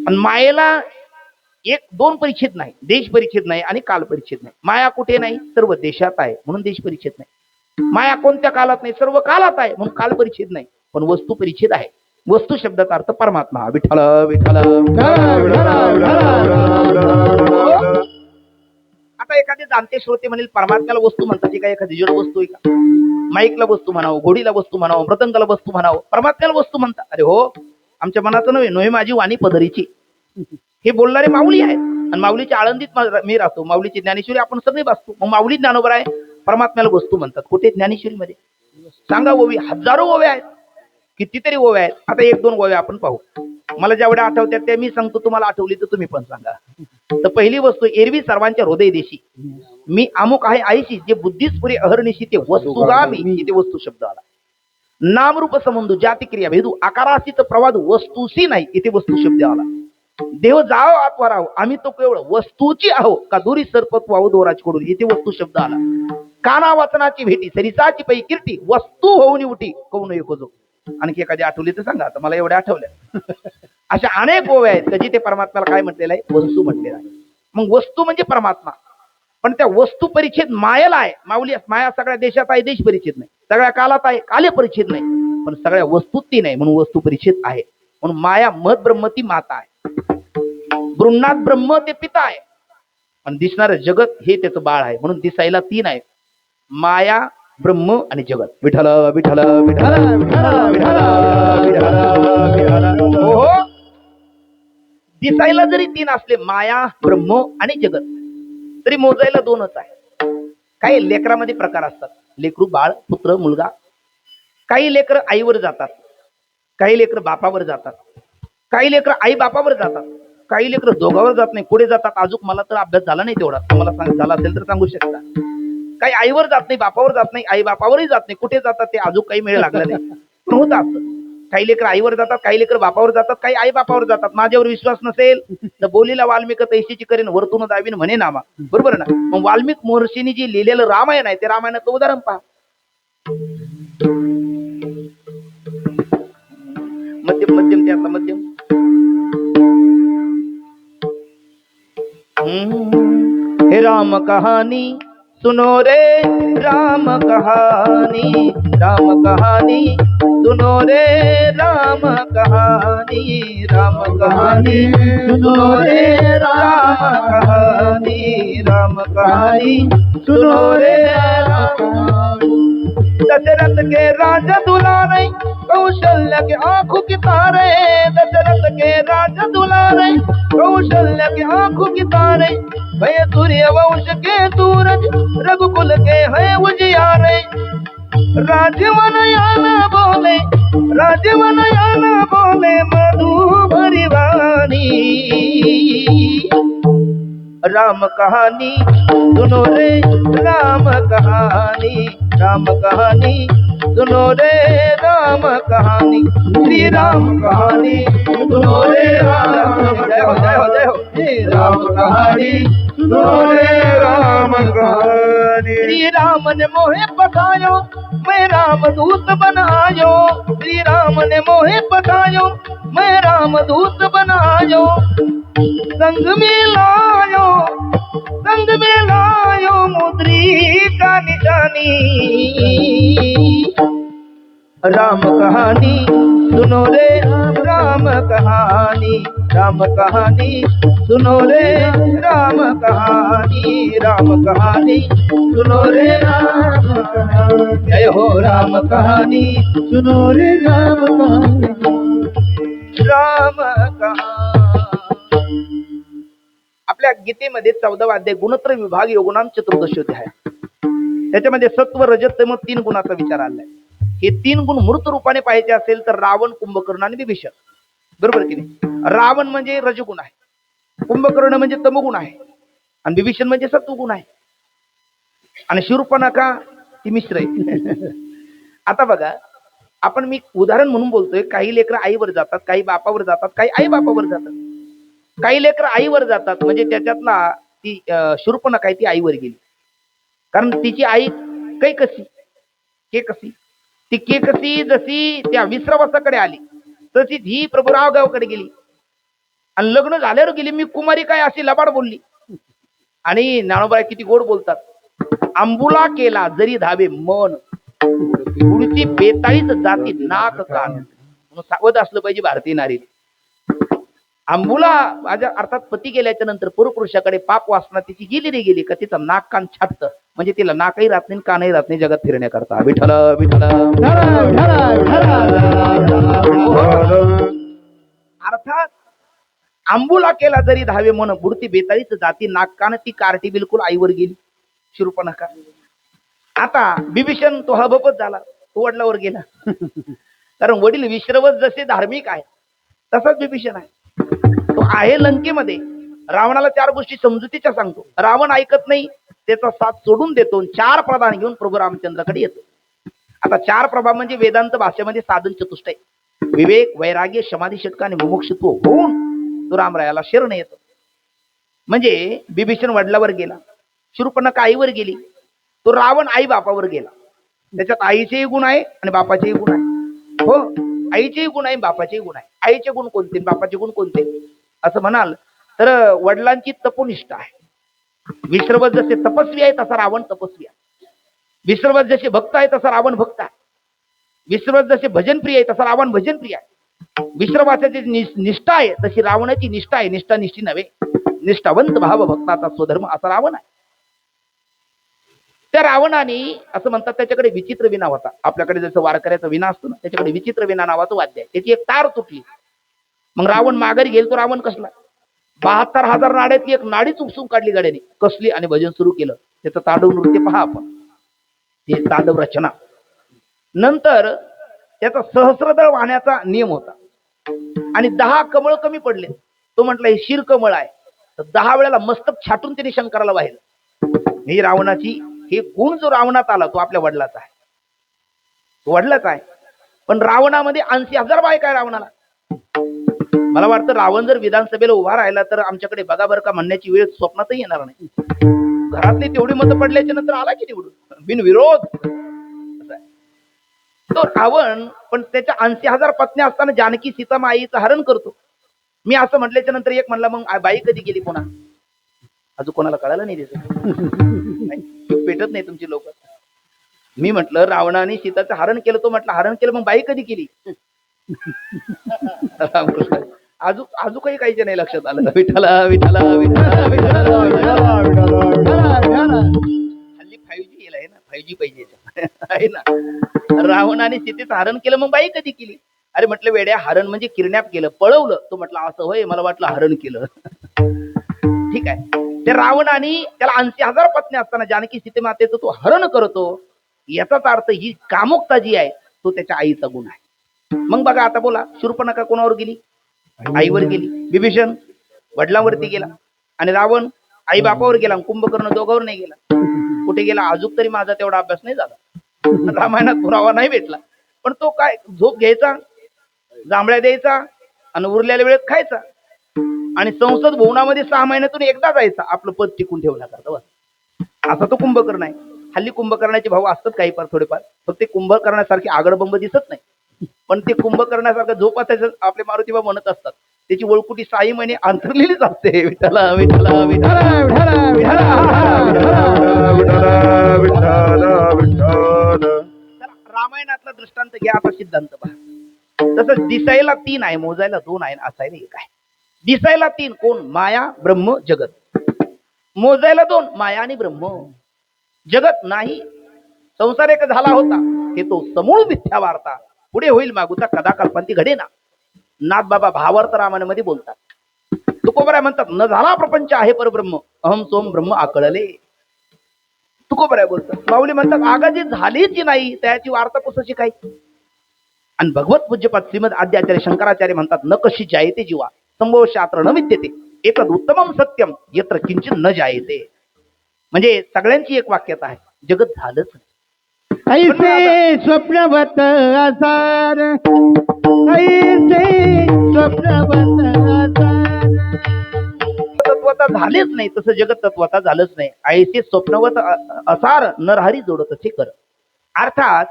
आणि मायेला 1-2 परिच्छेद नाही, देश परिच्छेद नाही आणि काल परिच्छेद नाही. माया कुठे नाही? सर्व देशात आहे म्हणून देश परिच्छेद नाही. माया कोणत्या कालात नाही? सर्व कालात आहे म्हणून काल परिच्छेद नाही. पण वस्तू परिच्छेद आहे. वस्तू शब्दाचा अर्थ परमात्मा. विठ्ठल विठ्ठल. आता एखादे जाणते श्रोते म्हणेल परमात्म्याला वस्तू म्हणतात की काय? एखादी जड वस्तू आहे का? माईकला वस्तू म्हणावं, घोडीला वस्तू म्हणावं, मृदंगाला वस्तू म्हणावं, परमात्म्याला वस्तू म्हणतात. अरे हो, आमच्या मनाचं नव्हे माझी वाणी पदरीची. हे बोलणारे माऊली आहेत. आणि माऊलीच्या आळंदीत मी राहतो. माऊलीची ज्ञानेश्वरी आपण सगळे वाचतो. मग माऊली ज्ञानोबर आहे, परमात्म्याला वस्तू म्हणतात. कुठे? ज्ञानेश्वरी मध्ये. सांगा ओवी, हजारो ओव्या आहेत, कितीतरी ओव्या आहेत. आता 1-2 ओव्या आपण पाहू. मला जेवढ्या आठवत्यात त्या मी सांगतो, तुम्हाला आठवली तर तुम्ही पण सांगा. तर पहिली वस्तू, एरवी सर्वांच्या हृदय देशी मी अमुक आहे आईशी, जे बुद्धीस्पुरी अहर्निशी ते वस्तुगामी. इथे वस्तू शब्द आला. नामरूप संबंध जाती क्रिया भेदू आकाराशीच प्रवाद वस्तूशी नाही, इथे वस्तू शब्द आला. देव जाओ आत्वा राहो, आम्ही तो केवळ वस्तूची आहो का दुरी सरपत्व आहो दोराज कडून, इथे वस्तू शब्द आला. काना वाचनाची भेटी सरिसाची पै कीर्ती वस्तू होऊन उठी कोण एको जो. आणखी एखादी आठवली तर सांगा. आता मला एवढ्या आठवल्या. अशा अनेक ओव्या आहेत की जिथे परमात्म्याला काय म्हटलेलं आहे? वस्तू म्हटलेलं आहे. मग वस्तू म्हणजे परमात्मा. पण त्या वस्तू परिच्छेद मायाला आहे. माऊली, माया सगळ्या देशात आहे, देश परिच्छेद नाही. सगळ्या कालात आहे, काले परिच्छेद नाही. पण सगळ्या वस्तूत ती नाही म्हणून वस्तू परिच्छेद आहे. म्हणून माया मत ब्रह्म ती माता आहे, बृहन्नाथ ब्रह्म ते पिता आहे, आणि दिसणारं जगत हे त्याचं बाळ आहे. म्हणून दिसायला 3 आहे, माया, ब्रह्म आणि जगत. विठ्ठल विठ्ठल विठ्ठल विठ्ठल विठ्ठल. हो, दिसायला जरी 3 असले, माया, ब्रह्म आणि जगत, तरी मोजायला 2च आहे. काही लेकरामध्ये प्रकार असतात, लेकरू, बाळ, पुत्र, मुलगा. काही लेकर आईवर जातात, काही लेकर बापावर जातात, काही लेकर आई बापावर जातात, काही लेकर दोघावर जात नाही, पुढे जातात. अजून मला तर अभ्यास झाला नाही तेवढा, तुम्हाला झाला असेल तर सांगू शकता. काही आईवर जात नाही, बापावर जात नाही, आई बापावरही जात नाही, कुठे जातात ते अजून काही मेळ लागला नाही. पण होत असतं, काही लेकर आईवर जातात, काही लेकर बापावर जातात, काही आई बापावर जातात. माझ्यावर विश्वास नसेल तर बोलीला वाल्मिक तैशीची करेन वरतून दावीन म्हणे नामा. बरोबर ना? मग वाल्मिक महर्षींनी जे लिहिलेलं रामायण आहे ते रामायणाचं उदाहरण पहा. मध्यम मध्यम त्यातला मध्यम. हे राम कहानी सुनो रे, राम कहानी सुनो रे राम कहानी, राम कहानी सुनो रे राम कहानी, राम कहानी सुनो रे राम कहानी। दशरथ के राजा दुलारे, कौशल्य के आंखों की तारे, दशरथ के राजा दुलारे, कौशल्य के आंखों की तारे, भय सूर्य वंश के सूरज, रघुकुल के है उजियारे। राजवन याना बोले, राजवन याना बोले, मधु भरी वाणी। राम कहानी सुनो रे राम कहानी, राम कहानी सुनो रे राम कहानी, श्री राम कहानी सुनो रे राम। जय हो जय हो जय हो। श्री राम कहानी सुनो रे राम कहानी। श्री राम ने मोहे पठायो, मैं राम दूत बन आयो, श्री राम ने मोहे पठायो, मैं राम दूत बन आयो। संग में लायो, संग में लायो, मुद्रिका निशानी। राम कहानी सुनो रे राम कहानी, राम कहानी सुनो रे राम कहानी, राम कहानी सुनो रे राम कहानी। जय हो राम कहानी सुनो रे राम कहानी, राम कहानी। आपल्या गीतेमध्ये 14वा अध्याय गुणत्रय विभाग योगनाम चतुर्दशोध्याय, त्याच्यामध्ये सत्व रजत तम 3 गुणाचा विचार आलाय। हे 3 गुण मूर्त रूपाने पाहायचे असेल तर रावण, कुंभकर्ण आणि विभीषण, बरोबर की नाही? रावण म्हणजे रजगुण आहे, कुंभकर्ण म्हणजे तमगुण आहे, आणि विभीषण म्हणजे सत्वगुण आहे, आणि शूर्पणखा ती मिश्र आहे। आता बघा, आपण मी उदाहरण म्हणून बोलतोय, काही लेकरं आईवर जातात, काही बापावर जातात, काही आई बापावर जातात। काही लेकरं आईवर जातात म्हणजे त्याच्यातला ती शूर्पणखा आहे ती आईवर गेली, कारण तिची आई कैकसी, केकसी, ती केकसी जशी त्या विश्रवासाकडे आली तशी ही प्रभुराव गावकडे गेली, आणि लग्न झाल्यावर गेली मी कुमारी काय अशी लबाड बोलली। आणि ज्ञानोबाई किती गोड बोलतात, आंबुला केला जरी धावे मन, पुढची बेताळीच जाती नाक कान, म्हणून सावध असलं पाहिजे भारतीय नारी। आंबुला माझ्या अर्थात पती गेल्याच्या नंतर पुरुषाकडे पाप वासना तिची गेली रे गेली का तिचं नाक कान छाटतं, म्हणजे तिला नाकही राहत नाही कानही राहत नाही जगात फिरण्याकरता। विठ्ठल विठ्ठल अर्थात आंबुला केला जरी धावे मन, बुडती बेताळीच जाती नाक कान, ती कार्टी बिलकुल आईवर गेली शूर्पणखा। आता विभीषण तो हबपच झाला, तो वडिलावर गेला। कारण वडील विश्रवस जसे धार्मिक आहे तसाच विभीषण आहे। तो आहे लंकेमध्ये, रावणाला 4 गोष्टी समजुतीच्या सांगतो, रावण ऐकत नाही, त्याचा साथ सोडून देतो, 4 प्रधान घेऊन प्रभू रामचंद्राकडे येतो। आता 4 प्रभा म्हणजे वेदांत भाषेमध्ये साधन चतुष्टय, विवेक, वैराग्य, समाधी, षटक आणि मुमुक्षुत्व होऊन तो रामरायाला शरण येतो। म्हणजे विभीषण वडिलावर गेला, शूर्पणखा आईवर गेली, तो रावण आई बापावर गेला। त्याच्यात आईचेही गुण आहे आणि बापाचेही गुण आहे। हो, आईचेही गुण आहे, बापाचेही गुण आहे। आईचे गुण कोणते, बापाचे गुण कोणते असं म्हणाल तर वडिलांची तपोनिष्ठा आहे। विश्रवस जसे तपस्वी आहे तसा रावण तपस्वी आहे, विश्रवस जसे भक्त आहे तसा रावण भक्त आहे, विश्रवस जसे भजनप्रिय आहे तसा रावण भजनप्रिय आहे, विश्रवासाची निष्ठा आहे तशी रावणाची निष्ठा आहे, निष्ठा निष्ठी नव्हे, निष्ठावंत भाव भक्ताचा स्वधर्म असा रावण आहे। त्या रावणाने असं म्हणतात त्याच्याकडे विचित्र विना होता, आपल्याकडे जसं वारकऱ्याचा विना असतो ना, त्याच्याकडे विचित्र विना नावाचं वाद्य आहे, त्याची एक तार तुटली, मग रावण माघारी गेल, तो रावण कसला 72,000 नाड्यातली एक नाडीच उपसून काढली गाड्याने, कसली, आणि भजन सुरू केलं। त्याचं तांडव नृत्य पहा आपण, ते तांडव रचना। नंतर त्याचा सहस्रदळ वाहण्याचा नियम होता, आणि 10 कमळ कमी पडले, तो म्हटलं हे शिर कमळ आहे, तर 10 वेळेला मस्तक छाटून त्याने शंकराला वाहिलं। ही रावणाची, हे गुण जो रावणात आला तो आपल्या वडिलाचा आहे, तो वडिलाचा आहे। पण रावणामध्ये 80,000 बायका आहे रावणाला। मला वाटतं रावण जर विधानसभेला उभा राहिला तर आमच्याकडे बघा बरं का म्हणण्याची वेळ स्वप्नातही येणार नाही। घरातली तेवढी मतं पडल्याच्या नंतर आला की निवडून बिनविरोध तो रावण। पण त्याच्या 80,000 पत्नी असताना जानकी सीता माईचं हरण करतो। मी असं म्हटल्याच्या नंतर एक म्हणला मग बाई कधी गेली पुन्हा, अजून कोणाला कळालं नाही त्याचं पेटत नाही तुमची लोक। मी म्हटलं रावणाने सीताचं हरण केलं, तो म्हटलं हरण केलं, मग बाई कधी केली? रामकृष्ण अजून अजून काही नाही लक्षात आलं. विठ्ठला विठ्ठला विठ्ठला विठ्ठला हल्ली 5G येईल आहे ना, 5G पाहिजे आहे ना. रावणाने सीतेचं हरण केलं, मग बाई कधी केली? अरे म्हटलं वेड्या, हरण म्हणजे किडनॅप केलं, पळवलं. तो म्हटलं असं होय, मला वाटलं हरण केलं. ठीक आहे. ते रावणाने त्याला 80,000 पत्नी असताना जानकी सीते मातेचं तो हरण करतो, याचाच अर्थ ही कामुकता जी आहे तो त्याच्या आईचा गुण आहे. मग बघा आता बोला, शूर्पणखा कोणावर गेली? आईवर गेली. विभीषण वडिलांवरती गेला, आणि रावण आई बापावर गेला, कुंभकर्ण दोघांवर नाही गेला. कुठे गेला? अजून तरी माझा तेवढा अभ्यास नाही झाला, रामायणात पुरावा नाही भेटला. पण तो काय झोप घ्यायचा, जांभळ्या द्यायचा, आणि उरलेल्या वेळेत खायचा, आणि संसद भवनामध्ये 6 महिन्यातून एकदा जायचा आपलं पद टिकून ठेवण्याकरता. असा तो कुंभकर्ण आहे. हल्ली कुंभकर्णाचे भाऊ असतात काही फार थोडेफार, फक्त ते कुंभकर्णासारखे आगडबंब दिसत नाही. पण ते कुंभकर्णासारखं झोपाचं आपले मारुतीबा म्हणत असतात, त्याची ओळखुटी 6 महिने अंतरलेलीच असते. विठ्ठला विठ्ठला विठ्ठला रामायणातला दृष्टांत घ्या, आता सिद्धांत पहा. तसं दिसायला 3 आहे, मोजायला 2 आहे, असायला 1 आहे. दिसायला 3 कोण? माया, ब्रह्म, जगत. मोजायला 2 माया आणि ब्रह्म. जगत नाही. संसार एक झाला होता, हे तो समूळ मिथ्या वार्ता, पुढे होईल मागुता कदा कल्पांती घडे ना. नाथ बाबा भावार्थ रामायणामध्ये बोलतात. तुकोबराय म्हणतात, न झाला प्रपंच आहे परब्रह्म, अहम सोम ब्रह्म आकळले. तुकोबराय बोलतात. माऊली म्हणतात, आगा जी झालीच नाही त्याची वार्ता कशी काय? आणि भगवत पूज्यपाद श्रीमद आद्याचार्य शंकराचार्य म्हणतात, न कशी जायते जीवा संभव शास्त्र न विद्यते एतद उत्तमम सत्यम यत्र किंचित न जायते. म्हणजे सगळ्यांची एक वाक्यता आहे, जगत झालंच नाही. ऐसे स्वप्नवत आसार, ऐसे स्वप्नवत आसार. तत्वता झालेच नाही, तसं जगत तत्वता झालंच नाही. ऐसे स्वप्नवत असार नरहरी जोडत ते कर. अर्थात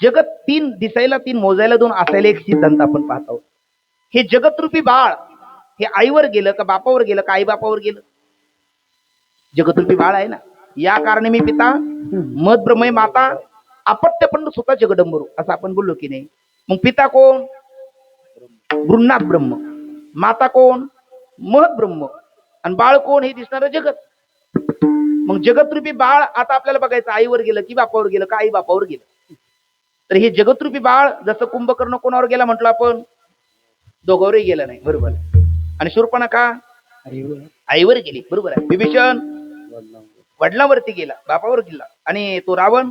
जगत 3, दिसायला 3, मोजायला 2, असायला 1 सिद्धांत आपण पाहतो. हे जगतरूपी बाळ हे आईवर गेलं का बापावर गेलं का आई बापावर गेलं? जगतरूपी बाळ आहे ना. या कारणे मी पिता मत ब्रह्मय माता अपत्य पण स्वतः जगदंबरू, असं आपण बोललो की नाही. मग पिता कोण? बृहन्नाथ ब्रह्म. माता कोण? महत ब्रह्म. आणि बाळ कोण? हे दिसणारं जगत. मग जगतरूपी बाळ आता आपल्याला बघायचं, आईवर गेलं की बापावर गेलं का आई बापावर गेलं. तर हे जगतरूपी बाळ जसं कुंभकर्ण कोणावर गेला म्हटलं आपण? दोघावरही गेलं नाही, बरोबर. आणि शूर्पणखा आईवर गेली, बरोबर आहे. विभीषण वडिलांवरती गेला, बापावर गेला, आणि तो रावण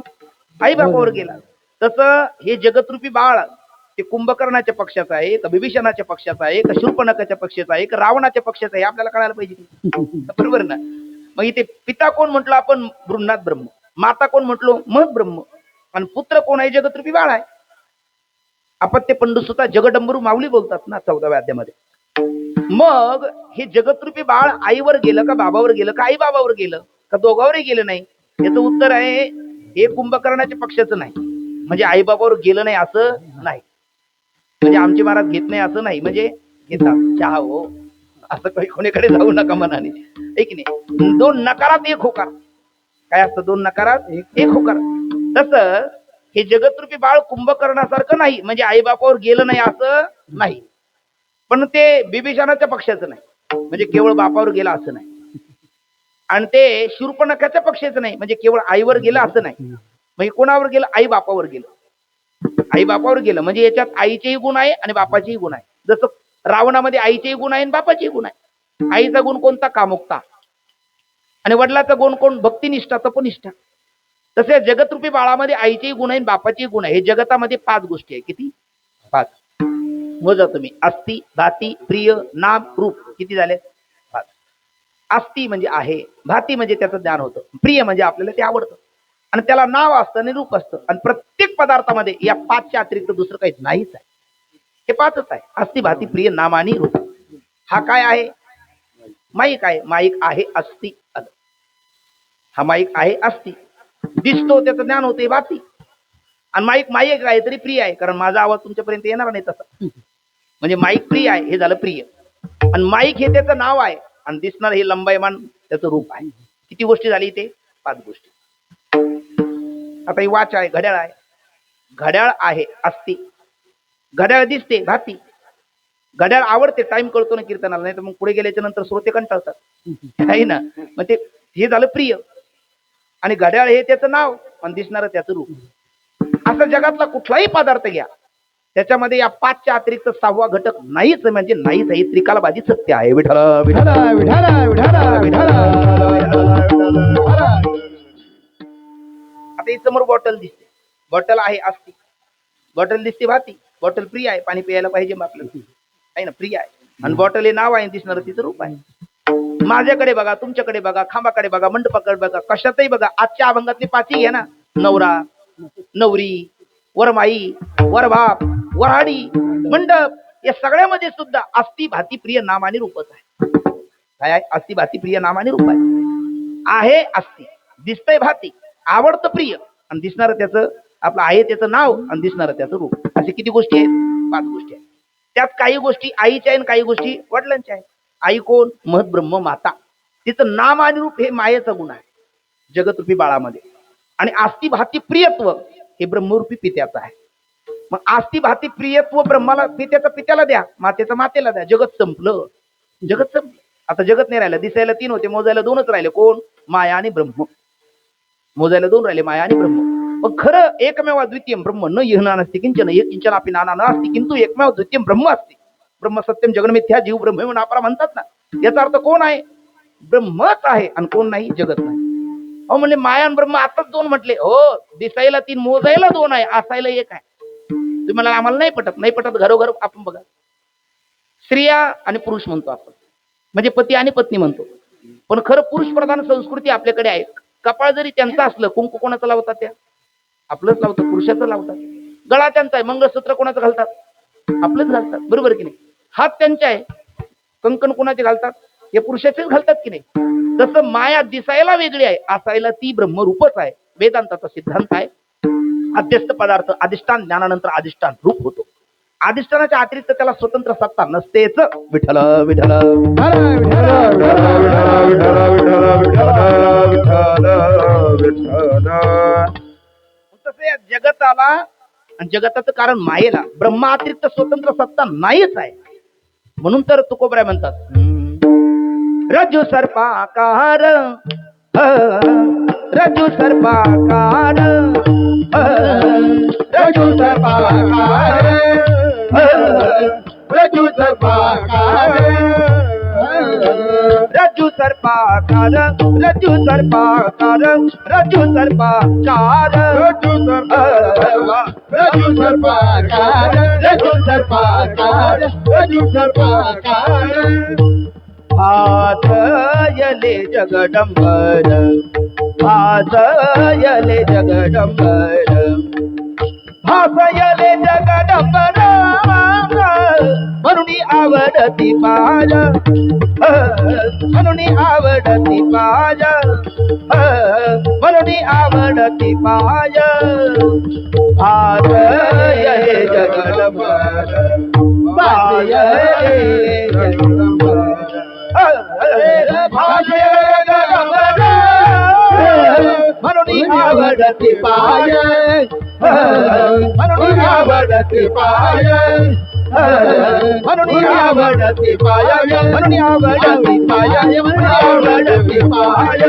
आई बापावर गेला. तसं हे जगतरूपी बाळ ते कुंभकर्णाच्या पक्षाचं आहे का विभीषणाच्या पक्षाचं आहे का शूर्पणखाच्या पक्षाचं आहे का रावणाच्या पक्षाचं आहे, आपल्याला कळायला पाहिजे, बरोबर ना. मग इथे पिता कोण म्हटलं आपण? बृहन्नाथ ब्रह्म. माता कोण म्हटलो? महत ब्रह्म. आणि पुत्र कोण आहे? जगतरूपी बाळ आहे. अपत्य पंडुसुता जगदंबरू माऊली बोलतात ना 14व्या अध्यायामध्ये. मग हे जगतरूपी बाळ आईवर गेलं का बाबावर गेलं का आई बाबावर गेलं का दोघावरही गेलं नाही? याचं उत्तर आहे, हे कुंभकर्णाच्या पक्षाचं नाही. म्हणजे आई बाबावर गेलं नाही असं नाही, म्हणजे आमचे महाराज घेत नाही असं नाही, म्हणजे घेतात चहा हो, असं काही कोणीकडे जाऊ नका मनाने, एक नाही. 2 नकारात 1 होकार. काय असतं? 2 नकारात 1 होकार. तसं हे जगतरूपी बाळ कुंभकर्णासारखं नाही, म्हणजे आई बापावर गेलं नाही असं नाही, पण ते विभीषणाच्या पक्षाचं नाही, म्हणजे केवळ बापावर गेला असं नाही. आणि ते शूर्पणखाच्या पक्षाचं नाही, म्हणजे केवळ आईवर गेलं असं नाही. म्हणजे कोणावर गेलं? आई बापावर गेलं. आई बापावर गेलं म्हणजे याच्यात आईचेही गुण आहे आणि बापाचेही गुण आहे. जसं रावणामध्ये आईचेही गुण आहे आणि बापाचेही गुण आहे. आईचा गुण कोणता? कामुकता. आणि वडिलाचा गुण कोण? भक्तिनिष्ठा, तपनिष्ठा. तसे जगतरूपी बाळामध्ये आईचेही गुण आहे आणि बापाचेही गुण आहे. हे जगतामध्ये 5 गोष्टी आहे. किती? 5. मोजा तुम्ही. अस्ति, भाती, प्रिय, नाम, रूप. किती झाले? 5. अस्ति म्हणजे आहे, भाती म्हणजे त्याचं ज्ञान होतं, प्रिय म्हणजे आपल्याला ते आवडतं, आणि त्याला नाव असतं आणि रूप असतं. आणि प्रत्येक पदार्थामध्ये या 5च्या अतिरिक्त दुसरं काहीच नाहीच आहे. हे 5च आहे. अस्ति, भाती, प्रिय, नाम आणि रूप. हा काय आहे? माईक आहे. माईक आहे अस्ति. हा माईक आहे अस्ति. दिसतो, त्याचं ज्ञान होते, भाती. आणि माईक आहे तरी प्रिय आहे, कारण माझा आवाज तुमच्यापर्यंत येणार नाही तसा, म्हणजे माईक प्रिय आहे, हे झालं प्रिय. आणि माईक हे त्याचं नाव आहे, आणि दिसणार हे लंबायमान त्याचं रूप आहे. किती गोष्टी झाली इथे? 5 गोष्टी. आता ही वाच आहे, घड्याळ आहे, घड्याळ आहे असते, घड्याळ दिसते भाती, घड्याळ आवडते, टाइम कळतो ना कीर्तनाला, नाही तर मग पुढे गेल्याच्या नंतर श्रोते कंटाळतात आहे ना. मग ते हे झालं प्रिय, आणि घड्याळ हे त्याचं नाव आणि दिसणारं त्याचं रूप. असं जगातला कुठलाही पदार्थ घ्या, त्याच्यामध्ये या पाचच्या अतिरिक्त सहावा घटक नाहीच, म्हणजे नाहीच. हे त्रिकालबाजी सत्य आहे. विठ्ठल विठ्ठल विठाला विठाला विठाला विठाला. आता ही समोर बॉटल दिसते, बॉटल आहे असती, बॉटल दिसते भाती, बॉटल प्रिय आहे, पाणी प्यायला पाहिजे मग आपल्याला आहे ना, प्रिय आहे. आणि बॉटल हे नाव आहे, दिसणार तिचं रूप आहे. माझ्याकडे बघा, तुमच्याकडे बघा, खांबाकडे बघा, मंडपाकडे बघा, कशातही बघा. आजच्या अभंगातली पाची घ्या ना, नवरा, नवरी, वरमाई, वरबाप, वराडी, मंडप, या सगळ्यामध्ये सुद्धा अस्ति भाती प्रिय नाम आणि रूपच आहे. काय आहे? अस्ति भाती प्रिय नाम आणि रूप आहे अस्ति, दिसतंय भाती, आवडतं प्रिय, आणि दिसणारं त्याचं आपलं आहे त्याचं नाव आणि दिसणारं त्याचं रूप. असे किती गोष्टी आहेत? 5 गोष्टी आहेत. त्यात काही गोष्टी आईच्या आहेत, काही गोष्टी वडिलांच्या आहेत. आई कोण? महत ब्रह्म माता, तिचं नाम आणि रूप हे मायेचा गुण आहे जगतरूपी बाळामध्ये. आणि आस्ति भाती प्रियत्व हे ब्रह्मरूपी पित्याचं आहे. मग आस्ति भाती प्रियत्व ब्रह्माला, पित्याचं पित्याला द्या, मातेचं मातेला द्या. जगत संपलं, जगत संपलं. आता जगत नाही राहिलं. दिसायला 3 होते, मोजायला 2च राहिले. कोण? माया आणि ब्रह्म. मोजायला 2 राहिले, माया आणि ब्रह्म. मग खरं एकमेव द्वितीय ब्रह्म, न येणार नसते किंचन, एक किंचन आपली नाना न असते, किंतु एकमेव द्वितीय ब्रह्म असते. ब्रह्म सत्यम जगन्मिथ्या, जीव ब्रह्म म्हणून आपला म्हणतात ना. याचा अर्थ कोण आहे? ब्रह्मच आहे, आणि कोण नाही? जगत नाही. अहो म्हणले माया आणि ब्रह्म आताच 2 म्हटले. हो, दिसायला 3, मोजायला 2 आहे, असायला 1 आहे. तुम्ही मला, आम्हाला नाही पटत, नाही पटत. घरोघर आपण बघा, स्त्रिया आणि पुरुष म्हणतो आपण, म्हणजे पती आणि पत्नी म्हणतो. पण खरं पुरुष प्रधान संस्कृती आपल्याकडे आहे. कपाळ जरी त्यांचं असलं, कुंकू कोणाचं लावतात? त्या आपलंच लावतात, पुरुषाचं लावतात. गळा त्यांचा आहे, मंगळसूत्र कोणाचं घालतात? आपलंच घालतात, बरोबर की नाही? हात त्यांचे आहे, कंकण कोणाचे घालतात? हे पुरुषाचेच घालतात की नाही? तसं माया दिसायला वेगळी आहे, असायला ती ब्रह्मरूपच आहे. वेदांताचा सिद्धांत आहे. अध्यस्त पदार्थ अधिष्ठान, ज्ञानानंतर अधिष्ठान रूप होतो. अधिष्ठानाच्या अतिरिक्त त्याला स्वतंत्र सत्ता नसतेच. विठ्ठल विठ्ठल तसे या जगताला आणि जगताचं कारण मायेला ब्रह्मा अतिरिक्त स्वतंत्र सत्ता नाहीच आहे. म्हणून तर तुकोबराय म्हणतात, रज्जू सर्पाकार, रज्जू सर्पाकार, रज्जू सर्पाकार, रज्जू सर्पाकार, रज्जू सर्पाकार, रज्जू सर्पाकार, रज्जू सर्पाकार, रज्जू सर्पाकार, रज्जू सर्पाकार, रज्जू सर्पाकार, रज्जू सर्पाकार. भासयले जगदंबर, भासयले जगदंबर, भासयले जगदंबर, म्हणून आवडती पाय, म्हणून आवडती पाय, म्हणून आवडती पाय. भासयले जगदंबर, भासयले जगदंबर, म्हणून आवडती पाय, म्हणून आवडती पाय, म्हणून आवडती पाय, म्हणून आवडती पाय, म्हणून आवडती पाय.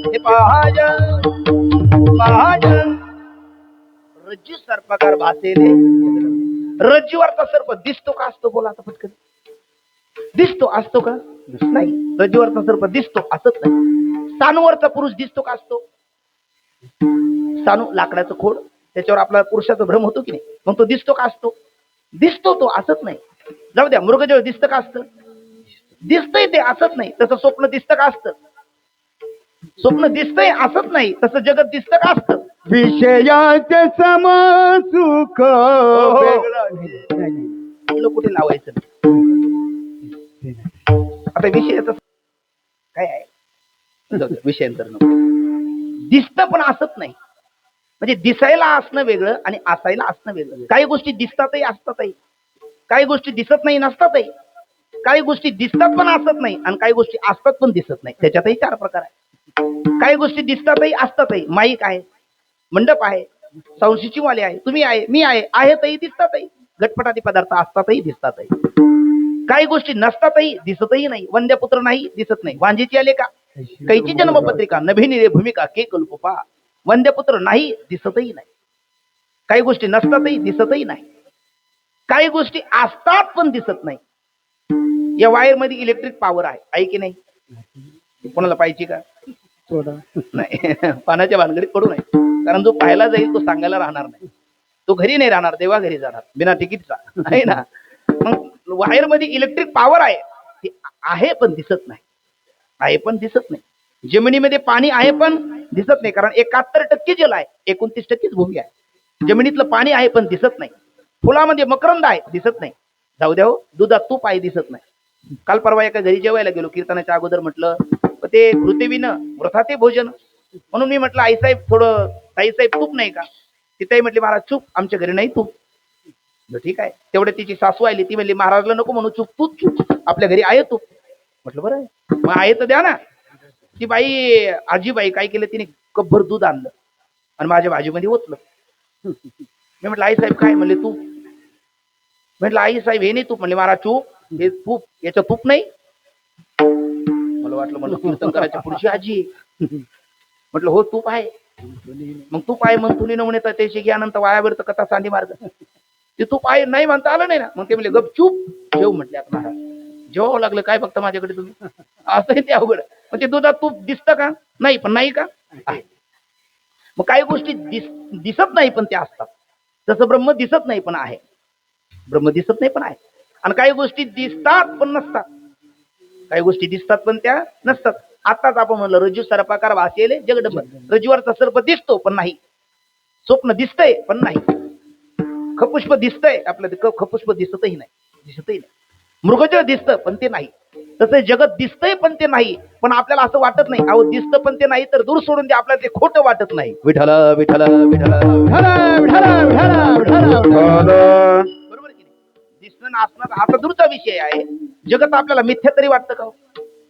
हे पाय पाय, रज्जू सर्पाकार भासेले. रज्जूवरचा सर्प दिसतो का? असतो? बोला आता पटकन. दिसतो? असतो का? नाही. रज्जूवरचा सर्प दिसतो, असत नाही. सानूवरचा पुरुष दिसतो का? असतो. सानू लाकडाचं खोड, त्याच्यावर आपला पुरुषाचा भ्रम होतो की नाही? मग तो दिसतो का? असतो. दिसतो, तो असत नाही. जाऊ द्या, मृगजळ दिसतं का? असतं. दिसतंय, ते असत नाही. तसं स्वप्न दिसतं का? असतं. स्वप्न दिसतंय, असत नाही. तसं जगत दिसतं का? असतं. विषयाचे सम सुख कुठे लावायचं? आता विषयाचं काय आहे? विषयांतर नको. दिसतं पण असत नाही. म्हणजे दिसायला असणं वेगळं आणि असायला असणं वेगळं. काही गोष्टी दिसतातही असतातही, काही गोष्टी दिसत नाही नसतातही, काही गोष्टी दिसतात पण असत नाही, आणि काही गोष्टी असतात पण दिसत नाही. त्याच्यातही 4 प्रकार आहे. काही गोष्टी दिसतातही असतातही. माईक आहे, मंडप आहे, संशीची वाले आहे, तुम्ही आहे, मी आहे तही दिसतातही, घटपटाती पदार्थ असतातही दिसतातही, काही गोष्टी नसतातही दिसतही नाही. वंद्यपुत्र नाही दिसत नाही. वांजेची आले का कैची जन्मपत्रिका नभिनी रे भूमिका के कल्पपा. वंद्यपुत्र नाही दिसतही नाही. काही गोष्टी नसतातही दिसतही नाही. काही गोष्टी असतात पण दिसत नाही. या वायर मध्ये इलेक्ट्रिक पॉवर आहे की नाही? कोणाला पाहिजे का? नाही. पाण्याच्या भानगडीत पडू नये, कारण जो पाहायला जाईल तो सांगायला राहणार नाही. तो घरी नाही राहणार, देवा घरी जाणार बिना तिकीटचा, आहे ना. मग वायर मध्ये इलेक्ट्रिक पॉवर आहे, ती आहे पण दिसत नाही. आहे पण दिसत नाही. जमिनीमध्ये पाणी आहे पण दिसत नाही, कारण 71% जल आहे, 29%च भूमी आहे. जमिनीतलं पाणी आहे पण दिसत नाही. फुलामध्ये मकरंद आहे, दिसत नाही. जाऊ द्या हो, दुधात तूप आहे, दिसत नाही. काल परवा एका घरी जेवायला गेलो, कीर्तनाच्या अगोदर म्हटलं ते पृथ्वीनं वृथा ते भोजन, म्हणून मी म्हटलं आईसाहेब थोडं, ताईसाहेब तूप नाही का? ती ताई म्हटली महाराज चूप, आमच्या घरी नाही तूप. ठीक आहे. तेवढे तिची सासू आली, ती म्हणली महाराजला नको म्हणू चूप, तूच चूप, आपल्या घरी आहे तूप. म्हटलं बरं आहे, मग आहे तर द्या ना. ती बाई आजीबाई काय केलं, तिने कपभर दूध आणलं आणि माझ्या भाजीमध्ये ओतलं. मी म्हटलं आई साहेब काय? म्हणले तूप. म्हटलं आई साहेब हे नाही तूप. म्हणले महाराज चूप, हे तूप, याचं तूप नाही. मला वाटलं म्हणलं कीर्तन करायच्या पुढची आजी. म्हटलं हो तूप आहे. मग तूप आहे मग तुली नमुने तर त्याची घ्या, नंतर वायावर तर कथा सांडी मार्ग. ते तूप आहे नाही म्हणता आलं नाही ना. मग ते म्हणले गपचूप जेव. म्हटले आता महाराज जेवावं लागलं काय बघता माझ्याकडे तुम्ही, असं ते अवघड. मग ते दुधात तूप दिसतं का? नाही, पण नाही का आहे. मग काही गोष्टी दिसत नाही पण त्या असतात. तसं ब्रह्म दिसत नाही पण आहे. ब्रह्म दिसत नाही पण आहे. आणि काही गोष्टी दिसतात पण नसतात. काही गोष्टी दिसतात पण त्या नसतात. आताच आपण म्हणलं रज्जू सर्पाकार भासेले जगडंब. रज्जूवरचा सर्प दिसतो पण नाही. स्वप्न दिसतंय पण नाही. खपुष्प दिसतंय, आपलं खपुष्प दिसतही नाही. मृगजळ दिसतं पण ते नाही. तसं जगत दिसतंय पण ते नाही. पण आपल्याला असं वाटत नाही, अहो दिसतं पण ते नाही तर दूर सोडून दे, आपल्याला ते खोटं वाटत नाही. विठ्ठल विठ्ठल विठ्ठल बरोबर की नाही? दिसणं नासणं हा तर दूरचा विषय आहे. जगत आपल्याला मिथ्या तरी वाटतं का?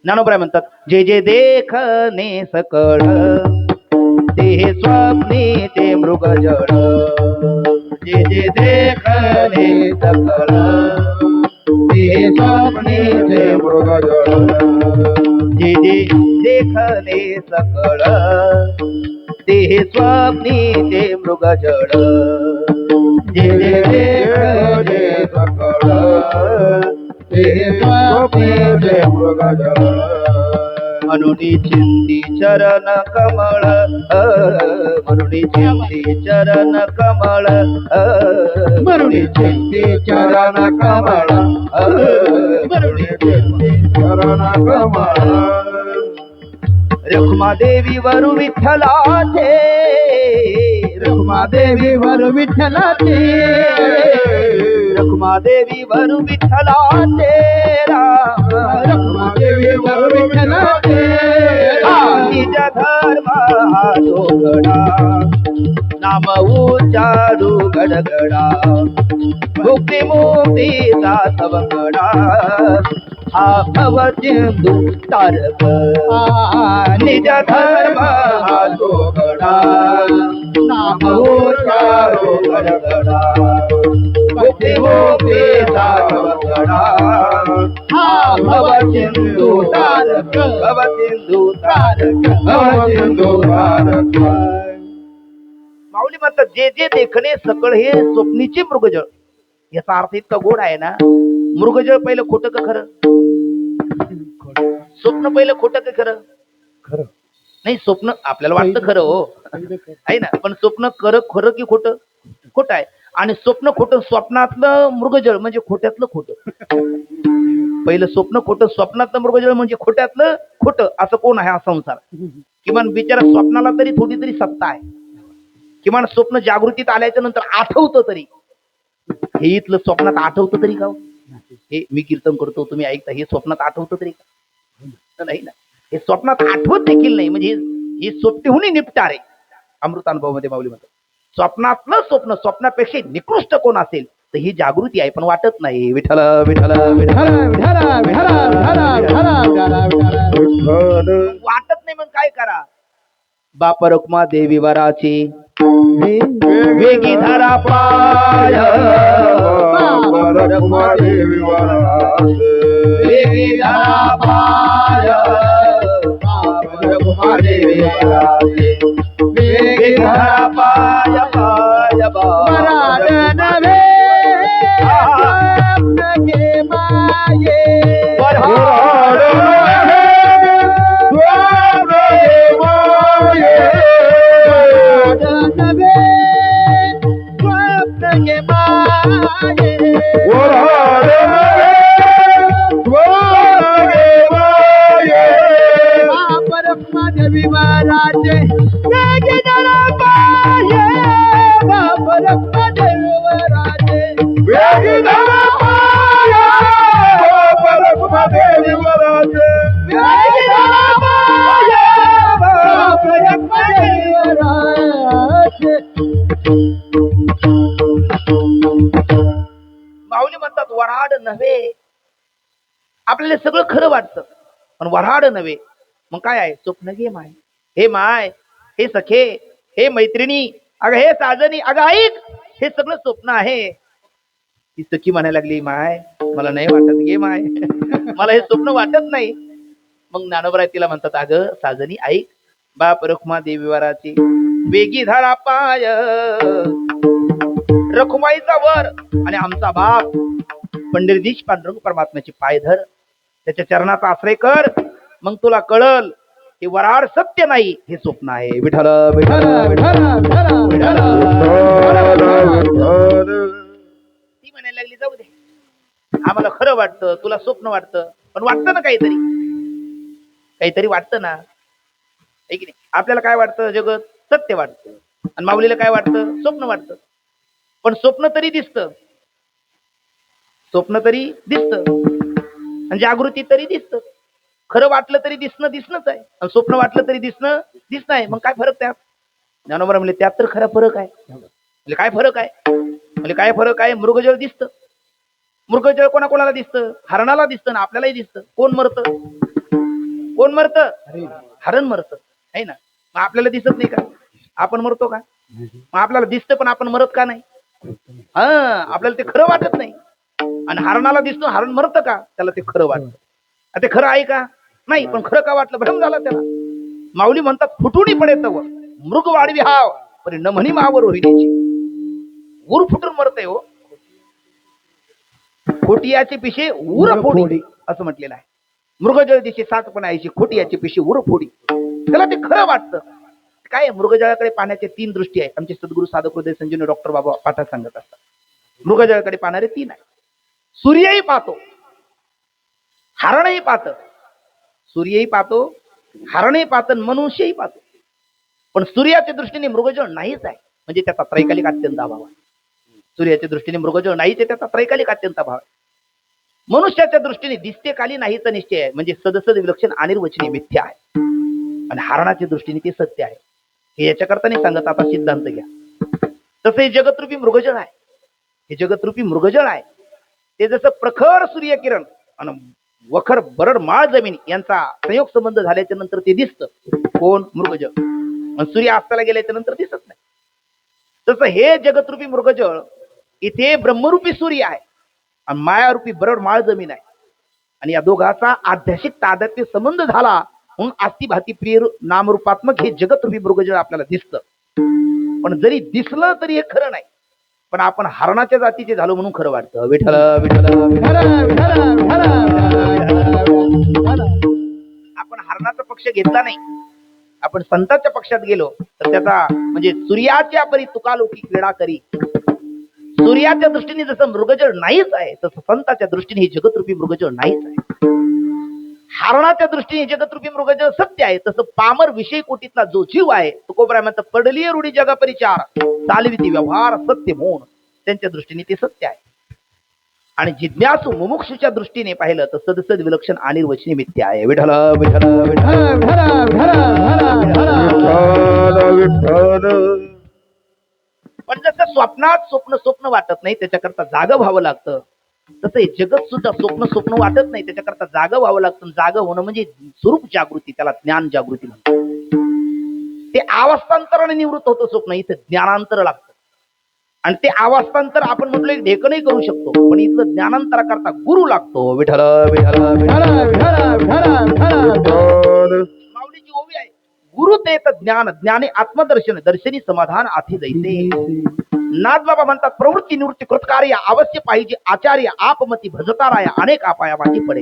ज्ञानोबराय म्हणतात जे जे देखणे सकळ ते स्वप्नी ते मृगजळ. जे जे देखणे सकळ ते स्वप्नी ते मृगजळ. जे जे देखणे सकळ ते स्वप्नी ते मृगजळ. जे जे देखणे सकळ ते स्वप्नी ते मृगजळ. मनुनी चिंती चरण कमळ, मनुनी चिंती चरण कमळ, मनुनी चिंती चरण कमळ, मनुनी चिंती चरण कमळ. रखुमादेवी वरु विठ्ठलाचे, रखुमादेवी वरु विठ्ठलाचे, रखुमादेवी वरु विठ्ठलाचे, रखुमादेवी वरु विठ्ठलाचे. निज धर्म हा जोगडा, नाम उच्चारू गडगडा, मुक्ती मुक्तीचा सवंगडा, हा भवसिंधू तारक. निज धर्म हा जोगडा, नाम उच्चारू गडगडा, मुक्ती मुक्तीचा सवंगडा, हा भवसिंधू तारक, भवसिंधू तारक, भवसिंधू तारक. माऊली म्हणतात जे जे देखणे सकळ हे स्वप्नीचे मृगजळ. याचा अर्थ इतका गोड आहे ना. मृगजळ पहिलं खोटं का खरं? स्वप्न पहिलं खोटं का खरं? खरं नाही. स्वप्न आपल्याला वाटतं खरं हो, आहे ना. पण स्वप्न खरं की खोटं? खोटं आहे. आणि स्वप्न खोटं, स्वप्नातलं मृगजळ म्हणजे खोट्यातलं खोटं. पहिलं स्वप्न खोटं, स्वप्नातलं मृगजळ म्हणजे खोट्यातलं खोटं. असं कोण आहे हा संसार? किमान बिचारा स्वप्नाला तरी थोडी तरी सत्ता आहे. किमान स्वप्न जागृतीत आल्याच्या नंतर आठवतं तरी. हे इथलं स्वप्नात आठवतं तरी का? हे मी कीर्तन करतो तुम्ही ऐकता, हे स्वप्नात आठवतं तरी का? नाही ना. हे स्वप्नात आठवत देखील नाही. म्हणजे ही स्वप्नेहूनही निपटारे. अमृतानुभव मध्ये माऊली म्हणतात स्वप्नातलं स्वप्न स्वप्नापेक्षा निकृष्ट कोण असेल तर ही जागृती आहे, पण वाटत नाही. विठ्ठल विठ्ठल विठ्ठल वाटत नाही. मग काय करा? बाप रखुमा देवी वराची वेगी धरा पाय रखुमादेवी वराते वेगी धरा पाय रखुमादेवी वराते वेगी धरा पाय पाय वराडन वे स्वप्नगे माये देवी महाराजे वेगी धरा पाये बाप रखुमादेवी वराते वेगी धरा पाय रखुमादेवी वराते वेगी धरा पाये बाप रखुमादेवी वराते माऊली म्हणतात वऱ्हाड नव्हे. आपल्याला सगळं खरं वाटतं पण वऱ्हाड नव्हे. मग काय आहे? स्वप्न घे माय. हे माय, हे सखे, हे मैत्रिणी, अगं हे साजनी, अगं ऐक, हे सगळं स्वप्न आहे. ती सखी म्हणायला लागली माय मला नाही वाटत, घे माय मला हे स्वप्न वाटत नाही. मग ज्ञानोबराय तिला म्हणतात अगं साजनी ऐक, बाप रखुमादेवी वराची वेगी धरा पाय. रखुमाईचा वर आणि आमचा बाप पंढरीधीश पांडुरंग परमात्म्याचे पाय धर, त्याच्या चरणाचा आश्रय कर, मग तुला कळल हे वराड सत्य नाही, हे स्वप्न आहे. विठ्ठल विठ्ठल विठ्ठल ती म्हणायला लागली जाऊ दे, आम्हाला खरं वाटतं, तुला स्वप्न वाटतं, पण वाटतं ना काहीतरी, काहीतरी वाटतं ना, है की नाही? आपल्याला काय वाटतं? जगत सत्य वाटतं, आणि माऊलीला काय वाटतं? स्वप्न वाटतं. पण स्वप्न तरी दिसतं, स्वप्न तरी दिसतं, आणि जागृती तरी दिसतं. खरं वाटलं तरी दिसणं दिसणंच आहे, आणि स्वप्न वाटलं तरी दिसणं दिसणं आहे. मग काय फरक त्यात? ज्ञानोबा म्हणले त्यात तर खरा फरक आहे. म्हणजे काय फरक आहे? म्हणजे काय फरक आहे? मृगजळ दिसतं, मृगजळ कोणाकोणाला दिसतं? हरणाला दिसतं ना आपल्यालाही दिसतं. कोण मरतं? कोण मरतं? हरण मरतं, आहे ना. मग आपल्याला दिसत नाही का? आपण मरतो का? मग आपल्याला दिसतं पण आपण मरत का नाही? हा, आपल्याला ते खरं वाटत नाही. आणि हरणाला दिसतो, हरण मरतं का? त्याला ते खरं वाटतं. ते खरं आहे का? नाही. पण खरं का वाटलं? भ्रम झाला त्याला. माऊली म्हणतात फुटुनी पडे तव मृग वाढवी हाव पण न म्हणी मावर होईची. उर फुटून मरते हो. खोटियाची पिशे उर फोडी असं म्हटलेलं आहे. मृगजळ दिशे सातपणा यायची, खोटियाची पिशे उर फोडी. त्याला ते खरं वाटतं. काय मृगजळाकडे पाहण्याचे तीन दृष्टी आहे. आमचे सद्गुरू साधक हृदय संजीवनी डॉक्टर बाबा पाठक सांगत असतात. मृगजळाकडे पाहणारे तीन आहे. सूर्यही पाहतो, हरणही पाहतं. सूर्यही पाहतो, हरणही पाहतं, मनुष्यही पाहतो. पण सूर्याच्या दृष्टीने मृगजळ नाहीच आहे, म्हणजे त्याचा त्रैकालिक अत्यंत अभाव आहे. सूर्याच्या दृष्टीने मृगजळ नाहीच आहे, त्याचा त्रैकालिक अत्यंत अभाव आहे. मनुष्याच्या दृष्टीने दिसते काली नाहीचा निश्चय आहे, म्हणजे सदसद विलक्षण अनिर्वचनीय मिथ्या आहे. आणि हरणाच्या दृष्टीने ते सत्य आहे. हे याच्याकरता नाही सांगत, आता सिद्धांत घ्या. तसं हे जगतरूपी मृगजळ आहे. हे जगतरूपी मृगजळ आहे. ते जसं प्रखर सूर्यकिरण आणि वखर बरड माळ जमीन यांचा संयोग संबंध झाल्याच्या नंतर ते दिसतं. कोण? मृगजळ. आणि सूर्य अस्ताला गेल्याच्या नंतर दिसत नाही. तसं हे जगतरूपी मृगजळ इथे ब्रह्मरूपी सूर्य आहे आणि मायारूपी बरड माळ जमीन आहे. आणि या दोघांचा आध्यात्मिक तादात्म्य संबंध झाला म्हणून आस्तिभाती प्रिय नामरूपात्मक हे जगतरूपी मृगजळ आपल्याला दिसतं. पण जरी दिसलं तरी हे खरं नाही. पण आपण हरणाच्या जातीचे झालो म्हणून खरं वाटतं. विठ्ठल विठ्ठल आपण हरणाचा पक्ष घेतला नाही, आपण संतांच्या पक्षात गेलो तर त्याचा म्हणजे सूर्याच्या परी तुका लोकी क्रीडा करी. सूर्याच्या दृष्टीने जसं मृगजळ नाहीच आहे तसं संतांच्या दृष्टीने हे जगतरूपी मृगजळ नाहीच आहे. हरणाच्या दृष्टीने जगतरूपी मृगजळ सत्य आहे, तसं पामर विषय कोटीतला जो जीव आहे तो कोबरा म्हणतात पडली रूढी जगा परिचार चालविती व्यवहार सत्य म्हणून त्यांच्या दृष्टीने ते सत्य आहे. आणि जिज्ञासू मुमुक्षूच्या दृष्टीने पाहिलं तर सदसद विलक्षण अनिर्वचनीय मिथ्या आहे. विठ्ठल विठ्ठल विठ्ठल. पण जसं स्वप्नात स्वप्न वाटत नाही त्याच्याकरता जागं व्हावं लागतं, तसं हे जगत सुद्धा स्वप्न वाटत नाही त्याच्याकरता जागं व्हावं लागतं. जागं होणं म्हणजे स्वरूप जागृती, त्याला ज्ञान जागृती म्हणतात. ते अवस्थांतराने निवृत्त होतं स्वप्न, इथं ज्ञानांतर लागतं. आणि ते अवस्थांतर आपण म्हटलं एक ढेकणही करू शकतो, पण इथलं ज्ञानांतरा करता गुरु लागतो. विठ्ठल विठ्ठल माऊलीची ओवी आहे, गुरु तेत ज्ञान, ज्ञाने आत्मदर्शन, दर्शनी समाधान आधी दैते. नाथबाबा म्हणतात, प्रवृत्ती निवृत्ती कृतकार्य अवश्य पाहिजे आचार्य, आपमती भजताराय अनेक अपाया माझी पडे.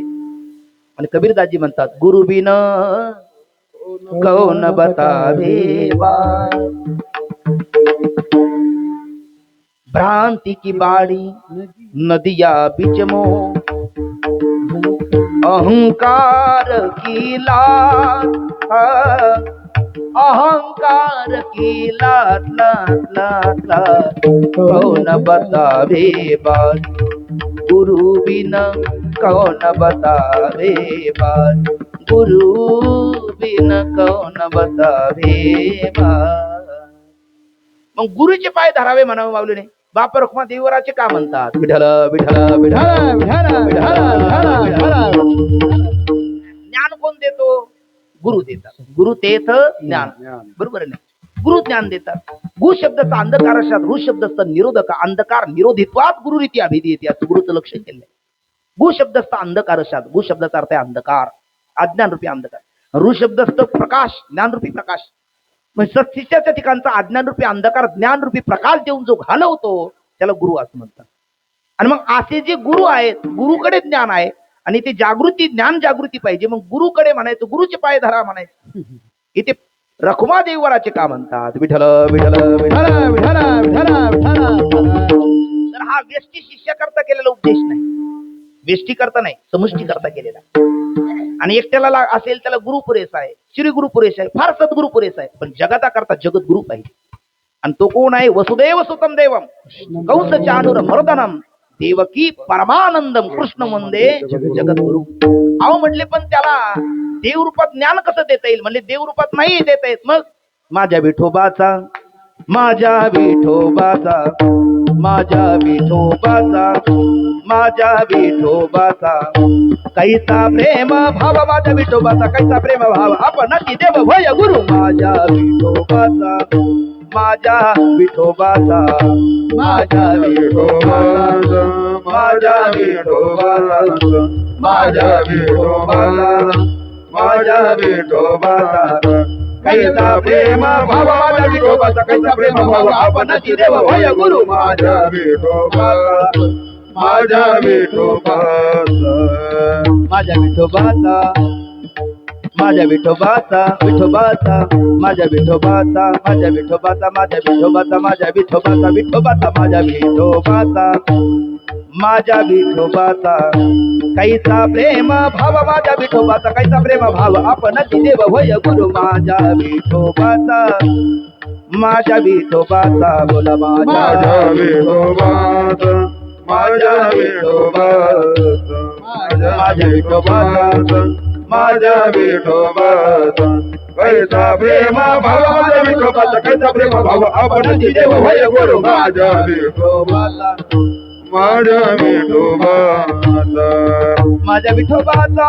आणि कबीरदासजी म्हणतात, गुरु बिन कौन बतावे बात, भ्रांति की बाड़ी नदिया बीच में, अहंकार की लात, अहंकार की लात लात लात लात, कौन बतावे बात, गुरु बिन कौन बतावे बात, गुरु बिन कौन बतावे बात. मग गुरुचे पाय धरावे म्हणावं माऊलीने. बाप रखमा देवराचे का म्हणतात, विठ्ठल विठ्ठल विठ्ठल विठ्ठल. ज्ञान कोण देतो, गुरु देतात. गुरु तेथ ज्ञान, बरोबर आहे ना. गुरु ज्ञान देतात. गु शब्दाचा अंधकाराशात, ऋ शब्दाचा निरोधक, अंधकार निरोधित्वात गुरुरीती अभिधीयते, असं गुरुचं लक्ष केलंय. गु शब्दाचा अंधकाराशात, गु शब्दाचा अर्थ आहे अंधकार, अज्ञान रूपी अंधकार. ऋ शब्दस्थ प्रकाश, ज्ञान रूपी प्रकाश. सत्शिष्याच्या ठिकाणचा अज्ञान रूपी अंधकार ज्ञान रूपी प्रकाश देऊन जो घालवतो त्याला गुरु असं म्हणतात. आणि मग असे जे गुरु आहेत, गुरुकडे ज्ञान आहे आणि ते जागृती, ज्ञान जागृती पाहिजे, मग गुरुकडे म्हणायचं, गुरुचे पाय धरा म्हणायचं. इथे रखुमा देवराचे का म्हणतात, विठ्ठल विठ्ठल विठ्ठल विठ्ठल विठ्ठल. तर हा व्यष्टी शिष्याकरता केलेला उपदेश नाही, व्यष्टी करता नाही, समष्टी करता केलेला. आणि एकट्याला असेल त्याला गुरु पुरेसा आहे, श्री गुरु पुरेसा आहे, फार सद्गुरु पुरेसा आहे, पण जगाता करता जगत गुरु पाहिजे. आणि तो कोण आहे, वसुदेव सुतम देवम कंस चाणूर मर्दनम देवकी परमानंदम कृष्ण वंदे जगत गुरु. अहो म्हटले, पण त्याला देव रूपात ज्ञान कसं देता येईल, म्हणजे देव रूपात नाही देता येत. मग माझ्या विठोबाचा, माझ्या विठोबाचा, माझ्या विठोबाचा, माझ्या विठोबाचा कैसा प्रेम भाव, माझ्या विठोबाचा कैसा प्रेम भाव, आपण देव भय गुरु. माझ्या विठोबाचा, माझ्या विठोबाचा, माझ्या विठोबाचा, माझ्या विठोबाचा, माझ्या विठोबाचा, माझ्या विठोबाचा कैसा प्रेम भाव, माझ्या विठोबाचा कैसा प्रेम भाव, आपण देव भय गुरु. माझ्या विठोबाचा, माझ्या विठोबाचा, माझ्या विठोबाचा, माझ्या विठोबाचा, विठोबाचा, माझ्या विठोबाचा, माझ्या विठोबाचा, माझ्या विठोबाचा, माझ्या विठोबाचा, विठोबाचा, माझ्या विठोबाचा, माझ्या विठोबाचा कैसा प्रेम भाव, माझ्या विठोबाचा कैसा प्रेम भाव, आपण देव भय गुरु. माझ्या विठोबाचा, माझ्या विठोबाचा, बोला माझ्या विठोबाचा, माझ्या विठोबाचा, माझ्या विठोबाचा, माझ्या विठोबाचा कैसा प्रेम भाव, माझ्या विठोबाचा कैसा प्रेम भाव, आपण देव भय गुरु. माझ्या विठोबाचा, माझ्या विठोबाचा, माझ्या विठोबाचा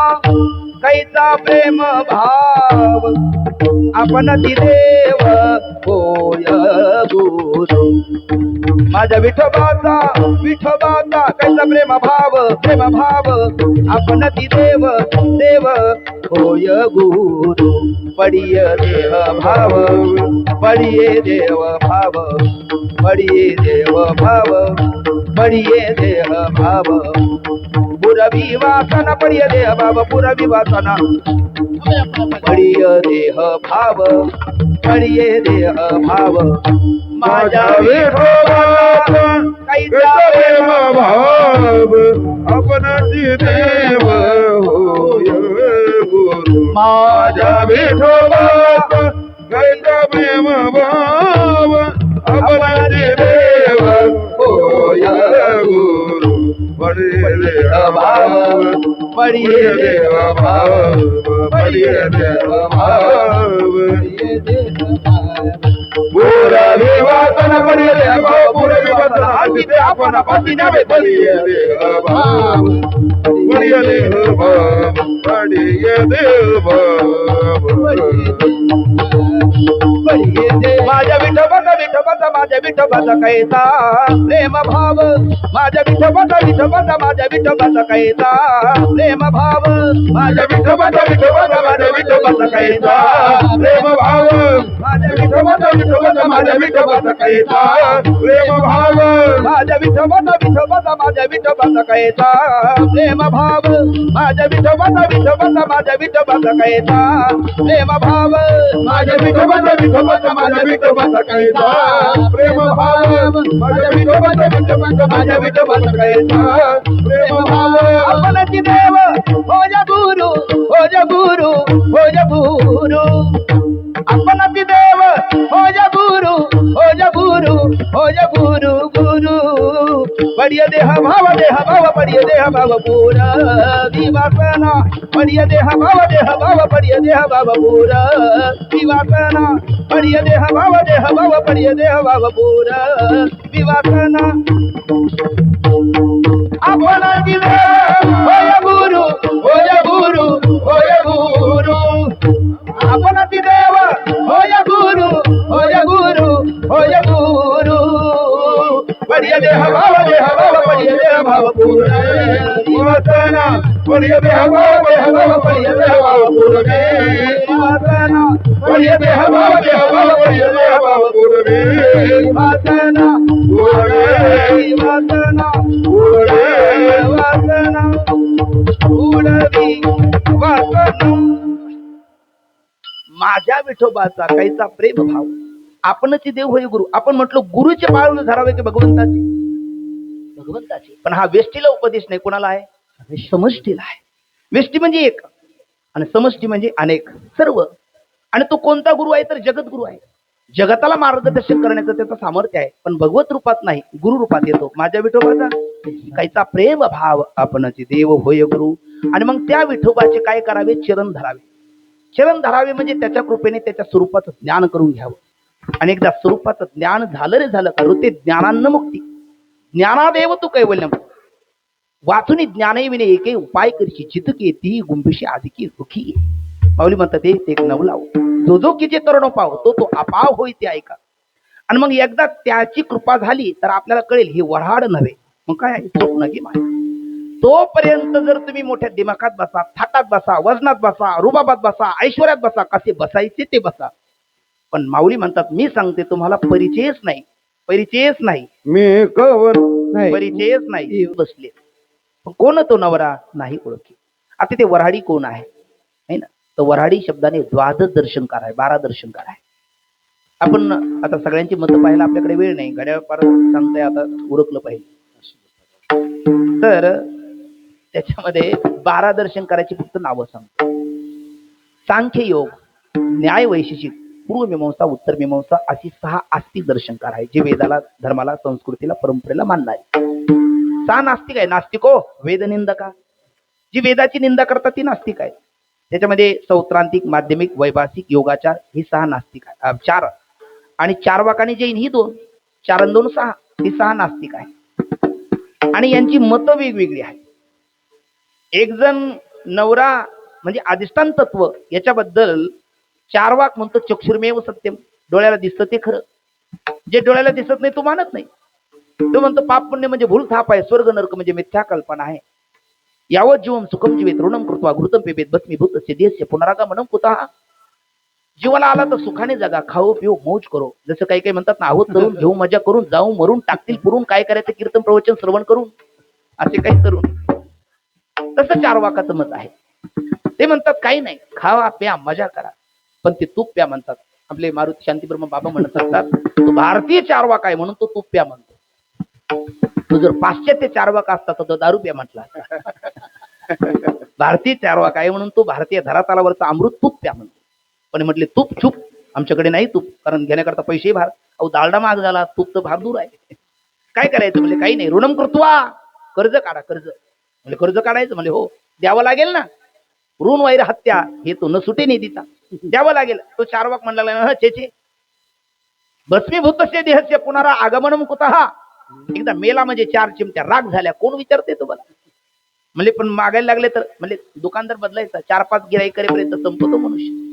कैसा प्रेम भाव, आपण देव होय गुरु. माझ्या विठोबाचा, विठोबाचा कैसा प्रेम भाव, प्रेम भाव, आपण देव देव होय गुरु. पडिय देह भाव, पडिये देव भाव, पडिये देव भाव, पडिये देह भाव, पुरवी वासना पडिय देह भाव, पुरवी वासना पडिय देह भाव, पडिये देह भाव. माझ्या विठोबाचा कैसा प्रेम भाव, आपण देव होय गुरु. माझ्या विठोबाचा कैसा प्रेम भाव, आपण देव होय गुरु. पडिये देह भाव, पडिये देव भाव, पडिये देव भाव, पुरवी वासना पडिये देह भाव, पुरवी वासना आदिते आपण पासी नावे. पडिये देह भाव, पडिये देह भाव, पडिये देह भाव, माझ्या विठोबाचा कैसा प्रेम भाव माझ्या विठोबाचा माझ्या विठोबाचा कैसा प्रेम भाव माझ्या विठोबाचा माझ्या विठोबाचा कैसा प्रेम भाव माझ्या विठोबाचा माझ्या विठोबाचा कैसा प्रेम भाव माझ्या विठोबाचा माझ्या विठोबाचा कैसा प्रेम भाव माझ्या विठोबाचा माझ्या विठोबाचा कैसा प्रेम भाव माझ्या विठोबाचा माझ्या विठोबाचा कैसा प्रेम भाव माझ्या विठोबाचा माझ्या विठोबाचा कैसा प्रेम भाव आपणची देव हो जा गुरु हो जा गुरु हो जा गुरु आपणची देव हो जा गुरु हो जा गुरु हो जा गुरु गुरु बढिया देह भाव बढिया देह भाव पूरा दिवासना बढिया देह भाव बढिया देह भाव पूरा दिवासना बढिया देह भाव बढिया देह भाव पूरा दिवासना आपण होय गुरु होय गुरु होय गुरु आपण देव होय गुरु होय गुरु होय गुरु बढिया देह भाव बढिया देह भाव पूरा दिवासना बढिया देह भाव बढिया देह भाव पूरा दिवासना बढिया देह भाव बढिया देह भाव पूरा दिवासना दिवासना वासना उडवी वासना माझ्या विठोबाचा कैसा प्रेम भाव आपणची देव होय गुरु आपण म्हटलं गुरुचे पाळून धरावे की भगवंताचे पण हा वेष्टीला उपदेश नाही कोणाला आहे समष्टीला आहे वेष्टी म्हणजे एक आणि समष्टी म्हणजे अनेक सर्व आणि तो कोणता गुरु आहे तर जगद्गुरु आहे जगताला मार्गदर्शन करण्याचं त्याचं सामर्थ्य आहे पण भगवत रूपात नाही गुरु रूपात येतो माझ्या विठोबाचा काहीचा प्रेम भाव आपणची देव होय गुरु आणि मग त्या विठोबाचे काय करावे चरण धरावे म्हणजे त्याच्या कृपेने त्याच्या स्वरूपाचं ज्ञान करून घ्यावं आणि एकदा स्वरूपाचं ज्ञान झालं रे झालं का ते ज्ञानान्न मुक्ती ज्ञानादेव तू कैवल्यम वाचून ज्ञानविने एके उपाय करशी चितके ती गुंबिशी आधिकी सुखी माऊली म्हणतात ते एक नवलाव जो जो की जे करणं पाव तो अपाव होई ते ऐका आणि मग एकदा त्याची कृपा झाली तर आपल्याला कळेल हे वऱ्हाड नव्हे मग काय स्वप्न की माय तोपर्यंत जर तुम्ही मोठ्या दिमाखात बसा थाटात बसा वजनात बसा रुबाबात बसा ऐश्वर्यात बसा कसे बसायचे ते बसा पण माऊली म्हणतात मी सांगते तुम्हाला परिचयच नाही मी कवर नाही परिचयच नाही बसले कोण तो नवरा नाही ओळखी आता ते वऱ्हाडी कोण आहे ना तर वऱ्हाडी शब्दाने द्वादश दर्शनकार आहे 12 दर्शनकार आहे आपण आता सगळ्यांची मतं पाहायला आपल्याकडे वेळ नाही घड्याळ पार सांगताय आता उरकलं पाहिजे तर त्याच्यामध्ये 12 दर्शनकाराची फक्त नावं सांगतो सांख्य योग न्याय वैशेषिक पूर्व मीमांसा उत्तर मीमांसा अशी 6 आस्तिक दर्शनकार आहे जे वेदाला धर्माला संस्कृतीला परंपरेला मानणारे 6 नास्तिक आहे नास्तिको वेदनिंदका जी वेदाची निंदा करतात ती नास्तिक आहे त्याच्यामध्ये सौत्रांतिक माध्यमिक वैभाषिक योगाचार ही 6 नास्तिक आहे 4 आणि 4 वाकानी जैन ही 2 4 आणि 2 6 ही 6 नास्तिक आहे आणि यांची मतं वेगवेगळी आहेत एक जण नवरा म्हणजे अधिष्ठान तत्व याच्याबद्दल 4 वाक म्हणतो चक्षुर्मेव सत्यम डोळ्याला दिसतं ते खरं जे डोळ्याला दिसत नाही तो मानत नाही तो म्हणतो पाप पुण्य म्हणजे भूल थाप आहे स्वर्ग नरक म्हणजे मिथ्या कल्पना आहे यावत जीवम सुखम जीवेत ऋणम कृत्वा घृतम पिबेत भस्मीभूत देश पुनरागमनम कुतः जीवाला आला तर सुखाने जगा खाओ पिओ मौज करो जसं काही काही म्हणतात ना आहोत तरुण घेऊ मजा करून जाऊ मरून टाकतील पुरून काय करायचं कीर्तन प्रवचन श्रवण करून असे काही तरुण तसं 4 वाकाचं मत आहे ते म्हणतात काही नाही खावा प्या मजा करा पण ते तूप प्या म्हणतात आपले मारुती शांतीब्रह्म बाबा म्हणत असतात तो भारतीय 4 वाक आहे म्हणून तो तूप प्या म्हणतो तो जर पाश्चात्य 4 वाक असता तर तो दारू प्या म्हटला भारतीय 4 वाक आहे म्हणून तो भारतीय धरातलावरचा अमृत तूप प्या म्हणतो पण म्हटले तूप चूप आमच्याकडे नाही तूप कारण घेण्याकरता पैसे भार अहो दालडा महाग झाला तूप तर भार दूर आहे काय करायचं म्हणजे काही नाही ऋणम कृत्वा कर्ज काढा कर्ज म्हणजे कर्ज काढायचं म्हणजे हो द्यावं लागेल ना ऋण वैर हत्या हे तो न सुटे निधीचा द्यावं लागेल तो 4 वाक म्हणला चेचे भस्मीभूत देहस्य पुनरा आगमनम कुतः एकदा मेला म्हणजे 4 चिमट्या राग झाल्या कोण विचारते तुम्हाला म्हणजे पण मागायला लागले तर म्हणजे दुकानदार बदलायचा 4-5 गिराईक करेपर्यंत संपतो मनुष्य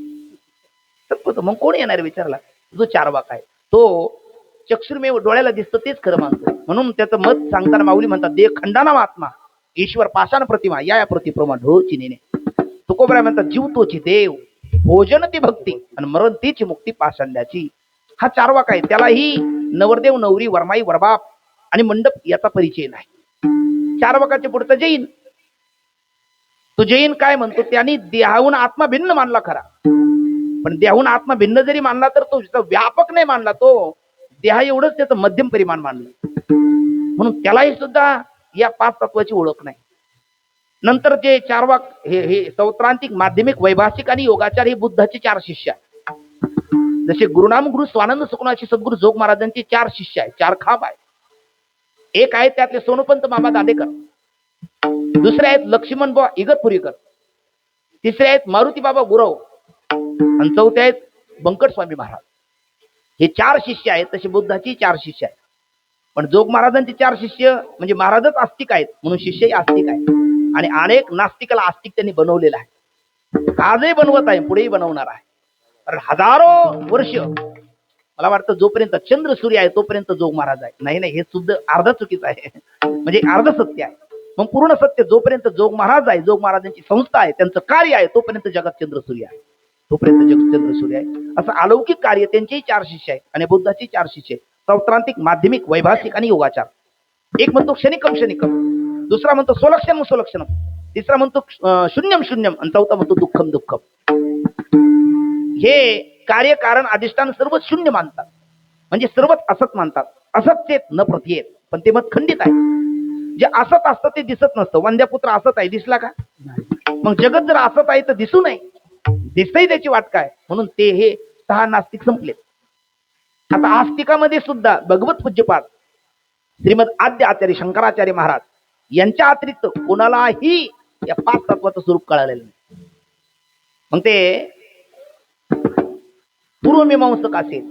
संपतो मग कोण येणार विचारला जो 4 वाक आहे तो चक्षुर्मेव डोळ्याला दिसतं तेच खरं मानतो. म्हणून त्याचं मत सांगताना माऊली म्हणतात, देह खंडाना आत्मा ईश्वर पाषाण प्रतिमा या प्रतिप्रमा ढोळची नेणे. तुकोबराय म्हणतात, जीव तोची देव भोजन ती भक्ती आणि मरण तीची मुक्ती पाषांड्याची. हा चारवाक आहे. त्यालाही नवरदेव नवरी वरमाई वरबाप आणि मंडप याचा परिचय नाही. चारवाकाचे पुढचं जैन. तो जैन काय म्हणतो, त्यांनी देहाहून आत्मा भिन्न मानला खरा, पण देहाहून आत्मा भिन्न जरी मानला तर तो व्यापक नाही मानला, तो देहा एवढंच त्याचं मध्यम परिमाण मानलं. म्हणून त्यालाही सुद्धा या 5 तत्वाची ओळख नाही. नंतर जे चारवाक हे सौत्रांतिक माध्यमिक वैभाषिक आणि योगाचार हे बुद्धाचे 4 शिष्य आहेत. जसे गुरुनाम गुरु स्वानंद सुखनाची सद्गुरु जोग महाराजांचे 4 शिष्य आहेत, 4 खाप आहेत. एक आहे त्यातले सोनोपंत मामा दादेकर, दुसरे आहेत लक्ष्मण बुवा इगतपुरीकर, तिसरे आहेत मारुती बाबा गुरव आणि चौथे आहेत बंकट स्वामी महाराज. हे 4 शिष्य आहेत. तसे बुद्धाची 4 शिष्य आहेत. पण जोग महाराजांचे 4 शिष्य म्हणजे महाराजच आस्तिक आहेत म्हणून शिष्यही आस्तिक आहेत. आणि अनेक नास्तिकाला आस्तिक त्यांनी बनवलेला आहे. आजही बनवत आहे, पुढेही बनवणार आहे. कारण हजारो वर्ष मला वाटतं जोपर्यंत चंद्र सूर्य आहे तोपर्यंत जोग महाराज आहे. नाही हे शुद्ध अर्ध चुकीचं आहे, म्हणजे अर्ध सत्य आहे. मग पूर्ण सत्य जोपर्यंत जोग महाराज आहे, जोग महाराजांची संस्था आहे, त्यांचं कार्य आहे, तोपर्यंत जगात चंद्र सूर्य आहे, तोपर्यंत जग चंद्र सूर्य आहे. असं अलौकिक कार्य त्यांचेही 4 शिष्य आहेत आणि बुद्धाची 4 शिष्य आहेत. सौत्रांतिक माध्यमिक वैभाषिक आणि योगाचार. एक म्हणतो क्षणिकम क्षणिकम, दुसरा म्हणतो सोलक्षणम सोलक्षणम, तिसरा म्हणतो शून्यम शून्यम आणि चौथा म्हणतो दुःखम दुःखम. हे कार्य कारण अधिष्ठान सर्व शून्य मानतात, म्हणजे सर्वच असत मानतात. असत चेत न प्रत्येत, पण ते मत खंडित आहे. जे असत असतं ते दिसत नसतं. वंद्यापुत्र असत आहे, दिसला का? मग जगत जर असत आहे तर दिसू नये, दिसतही त्याची वाट काय? म्हणून ते हे 6 नास्तिक संपलेत. आता आस्तिकामध्ये सुद्धा भगवत पूज्यपाद श्रीमद आद्य आचार्य शंकराचार्य महाराज यांच्या अतिरिक्त कोणालाही या 5 तत्वाचं स्वरूप कळालेलं नाही. मग ते पूर्वमीमांसक असेल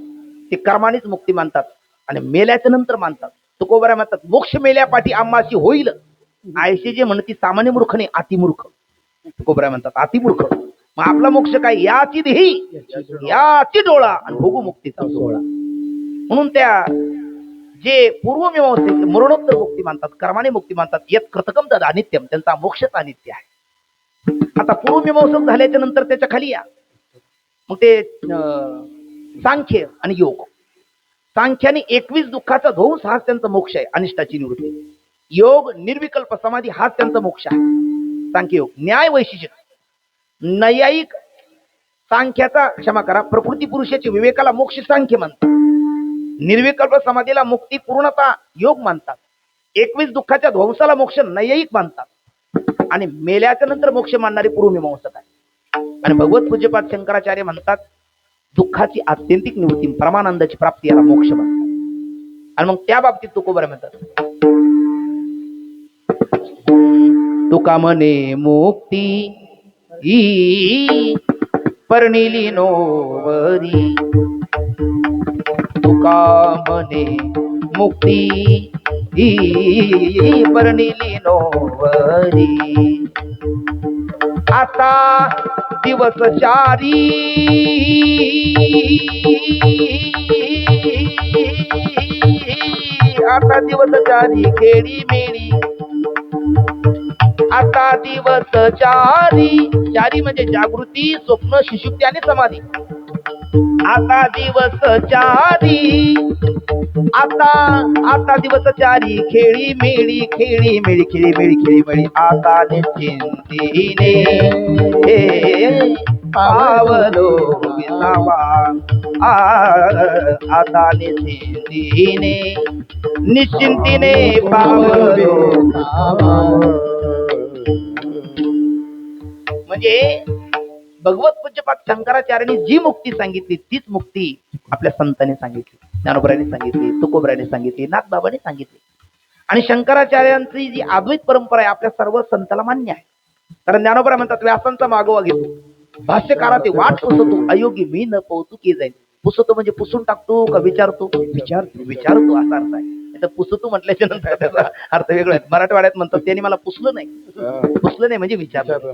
ते कर्मानेच मुक्ती मानतात आणि मेल्याच्या नंतर मानतात. तुकोबराय म्हणतात, मोक्ष मेल्यापाठी आम्हाशी होईल आयशी जे म्हणती सामान्य मूर्ख नाही अतिमूर्ख. तुकोबराय म्हणतात अतिमूर्ख. मग आपला मोक्ष काय? याची देही याची डोळा आणि भोगू मुक्तीचा सोहळा. म्हणून त्या जे पूर्वमीमांसक मरणोत्तर मुक्ती मानतात, कर्माने मुक्ती मानतात, यत् कृतकम तद अनित्यम, त्यांचा मोक्षच अनित्य आहे. आता पूर्वमीमांसक झाल्याच्या नंतर त्याच्या खाली या. मग ते सांख्य आणि योग. सांख्याने 21 दुःखाचा ध्वंस हाच त्यांचा मोक्ष आहे, अनिष्टाची निवृत्ती. योग निर्विकल्प समाधी हाच त्यांचा मोक्ष आहे, सांख्य योग. न्याय वैशिष्ट्य नैयायिक सांख्याचा क्षमा करा प्रकृती पुरुषाची विवेकाला मोक्ष सांख्य मानतात. निर्विकल्प समाधीला मुक्ती पूर्णता योग मानतात. 21 दुःखाच्या ध्वंसाला मोक्ष नैयायिक मानतात आणि मेल्याच्या नंतर मोक्ष मानणारे पूर्वमीमांसक आहे. आणि भगवत पूज्यपाद शंकराचार्य म्हणतात दुःखाची आत्यंतिक निवृत्ती परमानंदाची प्राप्ती याला मोक्ष म्हणतात. आणि मग त्या बाबतीत तुकोबराय म्हणतात, तुका म्हणे मुक्ती परनिली नोवरी, तुका म्हणे मुक्ती परनिली नोवरी. आता दिवस 4 आता दिवस 4 खेडी मेळी. आता दिवस 4 म्हणजे जागृती, स्वप्न, सुषुप्ती आणि समाधी. आता दिवस 4 आता दिवस 4 खेळी मेळी खेळी मेळी खेळी मेळी खेळी मेळी. आता निश्चिंतीने पावलो विसावा. आता निश्चिंतीने पावलो. म्हणजे भगवत पूज्यपाद शंकराचार्यांनी जी मुक्ती सांगितली तीच मुक्ती आपल्या संतांनी सांगितली, ज्ञानोबरायांनी सांगितली, तुकोबरायांनी सांगितली, नाथबाबांनी सांगितली. आणि शंकराचार्यांची जी अद्वैत परंपरा आहे आपल्या सर्व संतांना मान्य आहे. कारण ज्ञानोबराय म्हणतात व्यासांचा मागोवा घेतो, भाष्यकारा ते वाट पुसतो, अयोगी मी न पोहतू की जाईल. पुसतो म्हणजे पुसून टाकतो का विचारतो? विचारतो असा अर्थ आहे. तर पुसतो म्हटल्याच्या नंतर त्याचा अर्थ वेगळा आहे. मराठवाड्यात म्हणतात त्यांनी मला पुसलं नाही. पुसलं नाही म्हणजे विचारलं.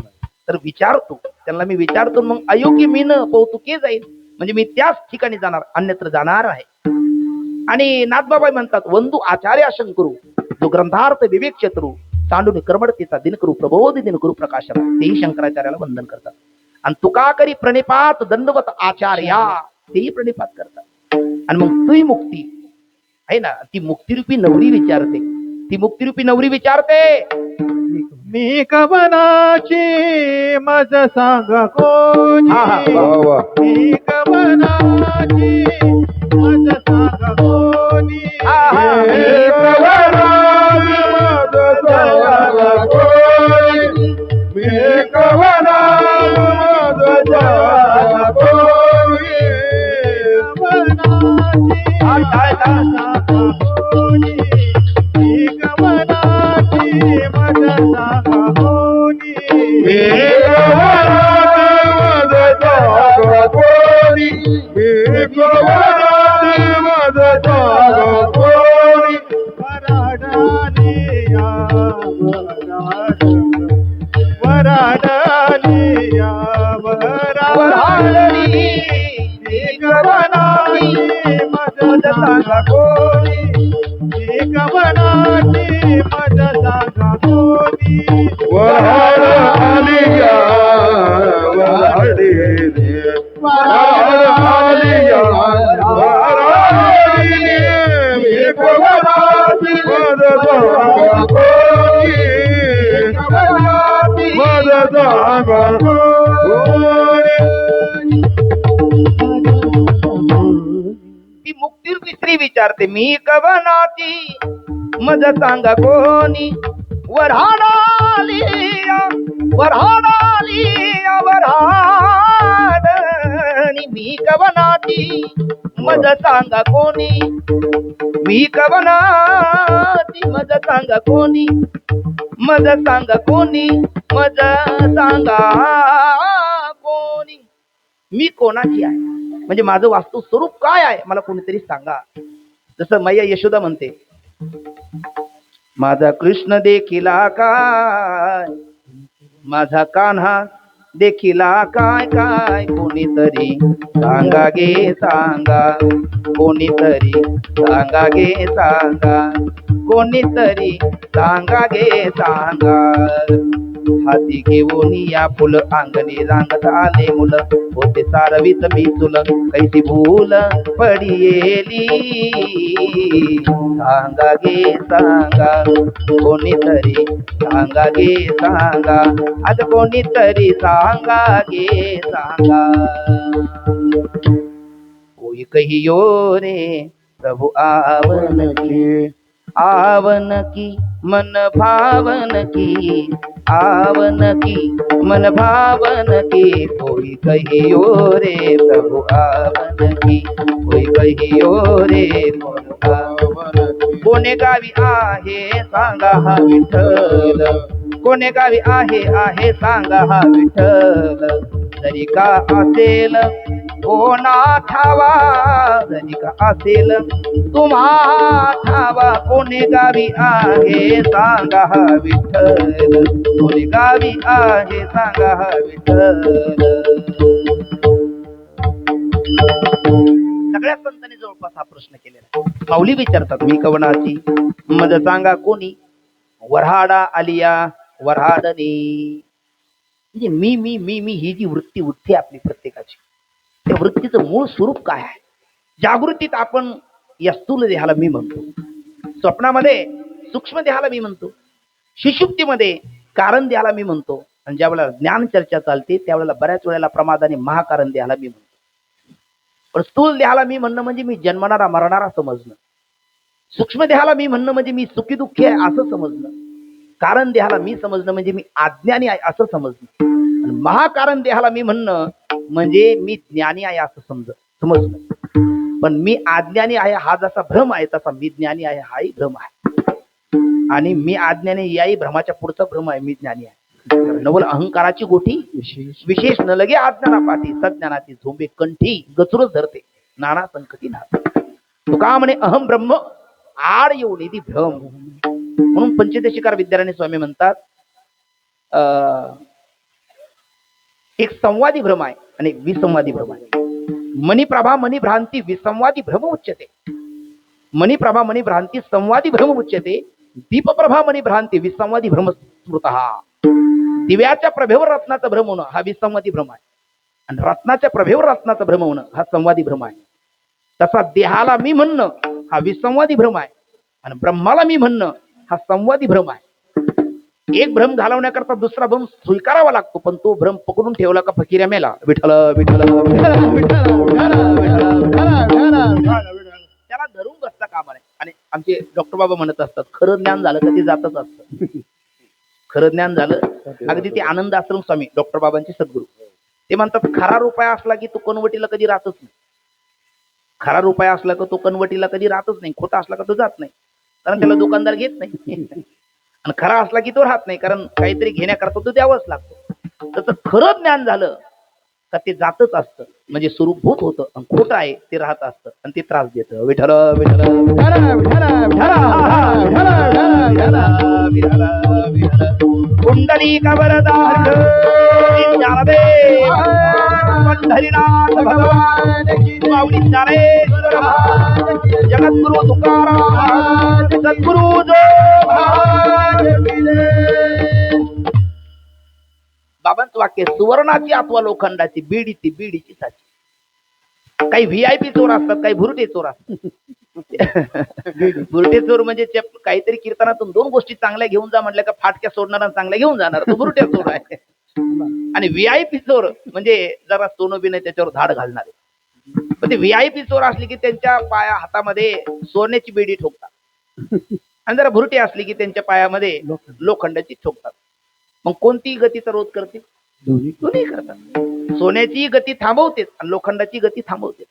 तर विचारतो, त्यांना मी विचारतो. मग अयोग्य मी न कौतुके जाईल म्हणजे मी त्याच ठिकाणी जाणार, अन्यत्र जाणार आहे. आणि नाथबाबाई म्हणतात वंदू आचार्य शंकरू जो ग्रंथार्थ विवेक शत्रू सांडून कर्मडतेचा दिनकरू प्रबोध दिनकरू प्रकाशना तेही शंकराचार्याला वंदन करतात. आणि तुका करी प्रणिपात दंडवत आचार्या तेही प्रणिपात करतात. आणि मग तुही मुक्ती आहे ना, ती मुक्तिरूपी नवरी विचारते, ती मुक्तिरूपी नवरी विचारते मी कवनाची मज सांग कोणी. मी कवनाची मज सांग कोणी. मी कवनाची मज सांग कोणी. मी कवनाची मज सांग कोणी. कोणी. मी कवनाची मज सांग कोणी. वराडलिया वराडली कवनाची मज सांग कोणी. कवनाची मज सांग कोणी. वराडलिया ती मुक्तिरूपी स्त्री विचारते मी कवनाची मज सांग कोणी. वराडालिया वराडालिया वराडनी मी कवनाची मज सांग कोणी. मी कवनाची मज सांग कोणी. मज सांग कोणी. मज सांगा कोणी. मी कोणाची आहे म्हणजे माझं वास्तू स्वरूप काय आहे मला कोणीतरी सांगा. जसं मैया यशोदा म्हणते माझा कृष्ण देखिला काय. माझा कान्हा देखिला काय काय. कोणीतरी सांगा गे सांगा. कोणीतरी सांगा गे सांगा. कोणीतरी सांगा गे सांगा. हाती घेऊन या फुल अंगणी रांगत आले मुलं. होते सारवीत मी तुल कैसी भूल पडियेली. सांगा गे सांगा. कोणीतरी सांगा गे सांगा. आज कोणीतरी सांगा गे सांगा. कोई कहियो रे प्रभु आवन की. आवन की मन भावन की. आवन की मन भावन की. कोई कहियो रे प्रभु आवन की. कोई कहियो रे प्रभु आवन की. कोणे गावी आहे सांगा हा विठ्ठल. कोणे गावी आहे सांगा हा विठ्ठल. जरी का असेल कोणा ठावा. जरी का असेल तुम्हा ठावा. कोणे गावी आहे सांगा हा विठ्ठल. कोणे गावी आहे सांगा हा विठ्ठल. सगळ्या संतांनी जवळपास हा प्रश्न केलेला आहे. माऊली विचारतात मी कवनाची मज सांगा कोणी. वऱ्हाडा आलिया वऱ्हाडनी. म्हणजे मी मी मी मी ही जी वृत्ती उठते आपली प्रत्येकाची त्या वृत्तीचं मूळ स्वरूप काय आहे. जागृतीत आपण या स्थूल देहाला मी म्हणतो. स्वप्नामध्ये सूक्ष्म देहाला मी म्हणतो. सुषुप्तीमध्ये कारण देहाला मी म्हणतो. आणि ज्या वेळेला ज्ञान चर्चा चालते त्यावेळेला बऱ्याच वेळेला प्रमादाने महाकारण देहाला मी म्हणतो. पण स्थूल देहाला मी म्हणणं म्हणजे मी जन्मणारा मरणारा समजणं. सूक्ष्म देहाला मी म्हणणं म्हणजे मी सुखी दुःखी आहे असं समजणं. कारण देहाला मी समजणं म्हणजे मी अज्ञानी आहे असं समजणं. आणि महाकारण देहाला मी म्हणणं म्हणजे मी ज्ञानी आहे असं समजणं. पण मी अज्ञानी आहे हा जसा भ्रम आहे तसा मी ज्ञानी आहे हाही भ्रम आहे. आणि मी अज्ञानी याही भ्रमाच्या पुढचा भ्रम आहे मी ज्ञानी आहे. नवल अहंकाराची गोठी विशेष न लगे अज्ञाना पाठी. सज्ञानाची झोंबे कंठी गचुरच धरते नाना संकटी नाथ. तुका म्हणे अहम ब्रह्म आड येऊन येते भ्रम. म्हणून पंचदेशिकार विद्याराणी स्वामी म्हणतात एक संवादी भ्रम आहे आणि एक विसंवादी भ्रम आहे. मनी प्रभा मनी भ्रांती विसंवादी भ्रम उच्चते. मणिप्रभा मणिभ्रांती संवादी भ्रम उच्यते. दीपप्रभा मणिभ्रांती विसंवादी भ्रम स्मृतः. दिव्याच्या प्रभेवर रत्नाचा भ्रम होणं हा विसंवादी भ्रम आहे, आणि रत्नाच्या प्रभेवर रत्नाचा भ्रम होणं हा संवादी भ्रम आहे. तसा देहाला मी म्हणणं हा विसंवादी भ्रम आहे, आणि ब्रह्माला मी म्हणणं हा संवादी भ्रम आहे. एक भ्रम घालवण्याकरता दुसरा भ्रम स्वीकारावा लागतो, पण तो भ्रम पकडून ठेवला का फकीर मेला. विठ्ठल विठ्ठल त्याला धरून बसता कामा नये. आणि आमचे डॉक्टर बाबा म्हणत असतात, खरं ज्ञान झालं कधी जातच असतं. खरं ज्ञान झालं अगदी ते आनंद आश्रम स्वामी डॉक्टर बाबांचे सद्गुरू ते म्हणतात, खरा रुपया असला की तो कनवटीला कधी राहतच नाही. खरा रुपया असला की तो कनवटीला कधी राहतच नाही. खोटा असला का तो जात नाही, कारण त्याला दुकानदार घेत नाही. आणि खरा असला की तो राहत नाही, कारण काहीतरी घेण्याकरता तो द्यावाच लागतो. तसं खरं ज्ञान झालं का ते जातच असतं, म्हणजे स्वरूपभूत होतं. आणि खोटं आहे ते राहत असतं आणि ते त्रास देतं. विठ्ठल विठ्ठल कुंडली कबरदार ज्ञानदेव पंढरीनाथ भगवान माऊली ज्ञानेश्वर जगद्गुरु तुकाराम सद्गुरु जो बाबांचं वाक्य, सुवर्णाची अथवा लोखंडाची बीडीची बीडीची साची. काही व्हीआयपी चोर असतात, काही भुरटे चोर असतात. भुरटे चोर म्हणजे काहीतरी कीर्तनातून दोन गोष्टी चांगल्या घेऊन जा म्हटल्या का फाटक्या सोडणार आणि चांगल्या घेऊन जाणार, तो भुरटे चोर आहे. आणि व्हीआयपी चोर म्हणजे जरा सोनं बी नाही त्याच्यावर धाड घालणारे. पण ते व्हीआयपी चोर असले की त्यांच्या पाया हातामध्ये सोन्याची बेडी ठोकतात, आणि जरा भुरटे असली की त्यांच्या पायामध्ये लोखंडाची ठोकतात. मग कोणती गतीचा रोध करते? दोन्ही करतात. सोन्याची गती थांबवते आणि लोखंडाची गती थांबवते.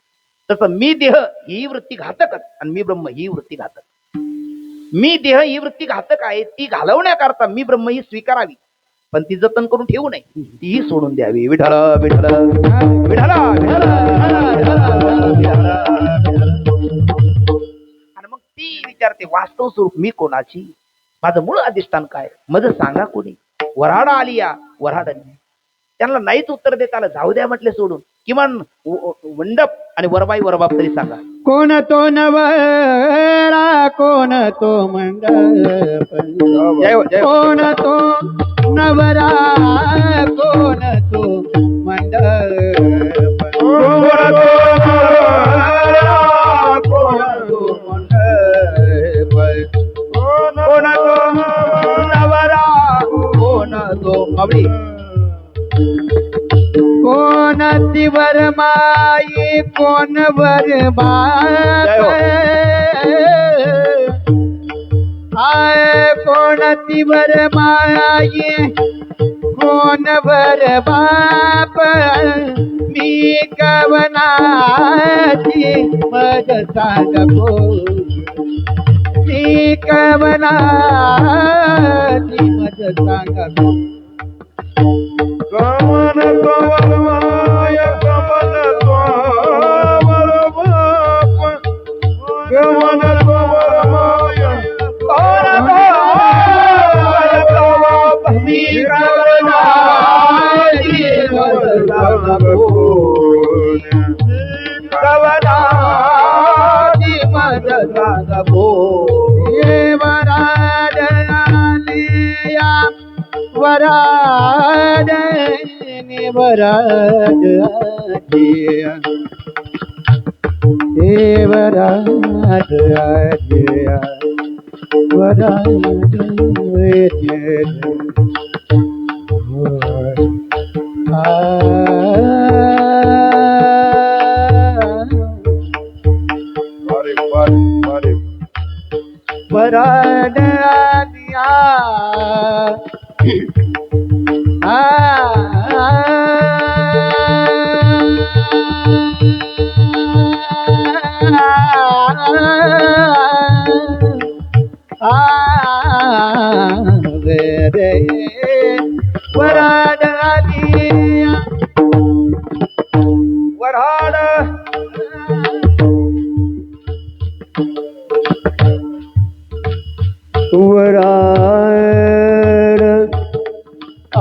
तसं मी देह ही वृत्ती घातकच आणि मी ब्रह्म ही वृत्ती घातक. मी देह ही वृत्ती घातक आहे, ती घालवण्याकरता मी ब्रह्म ही स्वीकारावी, पण ती जतन करून ठेवू नये, तीही सोडून द्यावी. विठ्ठल विठ्ठल विठ्ठल. आणि मग ती विचारते, वास्तव स्वरूप मी कोणाची? माझं मूळ अधिष्ठान काय? माझं सांगा कोणी? वराडा आली या वराडाने. त्यांना नाहीच उत्तर देता आलं. जाऊ द्या म्हटले सोडून, किमान मंडप आणि वरबाई वरबाप तरी सांगा. कोण तो नवरा कोण तो मंडप, कोण तो नवरा कोण तो मंडप, कोण तो मंडप, कोण तो नवरा कोण तो मावळी, कोण तिवर माई कोण वर बाप, आय कोण तिवर माई कोण वर बाप, मी कवनाची मज सांग भो, मी कवनाची मज सांग भो. कमन कमल माया कमन कमल बाप, कमन कमल माया मी कवनाची मज सांग भो, कवनाची मज सांग भो. ये वराड आलिया वराड वराड आजिया, हे वराड आजिया वराड वराड आलिया वराड आलिया वराड वराड आ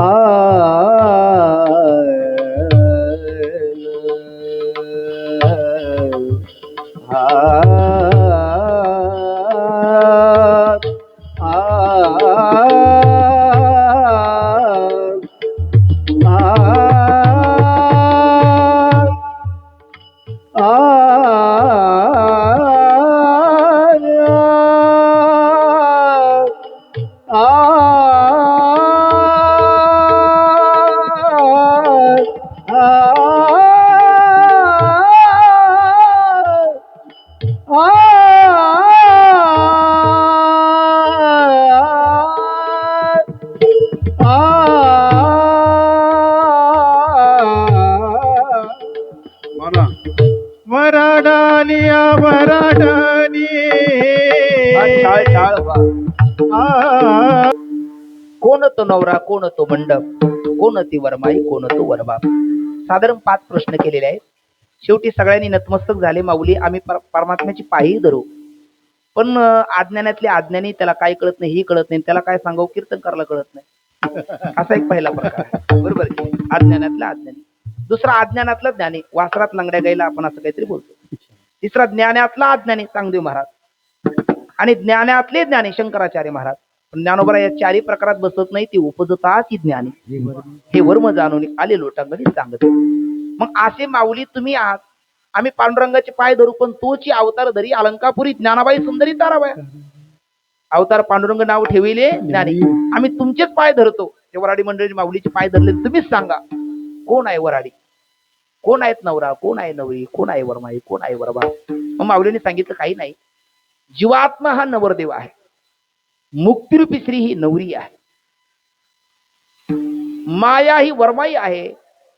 म्हणा वराडानिया वराडानी टाळ टाळ वा. कोण तो नवरा, कोण तो मंडप, कोण ती वरमाई, कोण तो वरबाप. साधारण 5 प्रश्न केलेले आहेत. शेवटी सगळ्यांनी नतमस्तक झाले. माऊली आम्ही परमात्म्याची पायी धरू, पण अज्ञानातले अज्ञानी, त्याला काय कळत नाही, ही कळत नाही, त्याला काय सांगावं कीर्तन करायला कळत नाही. असा एक पहिला प्रकार आहे. बरोबर की अज्ञानातला अज्ञानी. दुसरा अज्ञानातला ज्ञानी, वासरात लंगड्या गायला आपण असं काहीतरी बोलतो. तिसरा ज्ञानातला अज्ञानी, चांगदेव महाराज. आणि ज्ञानातले ज्ञानी, शंकराचार्य महाराज. पण ज्ञानोबा या 4ही प्रकारात बसत नाही. ती उपजताच ज्ञानी, हे वर्म जाणून आले लोटांगणी सांगत. मग असे माऊली तुम्ही आहात. आम्ही पांडुरंगाचे पाय धरू, पण तोची अवतार धरी अलंकापुरी ज्ञानाबाई सुंदरी ताराबाई. अवतार पांडुरंग नाव ठेविले ज्ञानी. आम्ही तुमचेच पाय धरतो. ते वराडी मंडळी माऊलीचे पाय धरले. तुम्हीच सांगा कोण आहे वराडी, कोण आहेत नवरा, कोण आहे नवरी, कोण आहे वरमाई, कोण आहे वरबा. मग माऊलीने सांगितलं काही नाही. जीवात्मा हा नवरदेव आहे, मुक्तिरूपी श्री ही नवरी आहे, माया ही वरमाई आहे,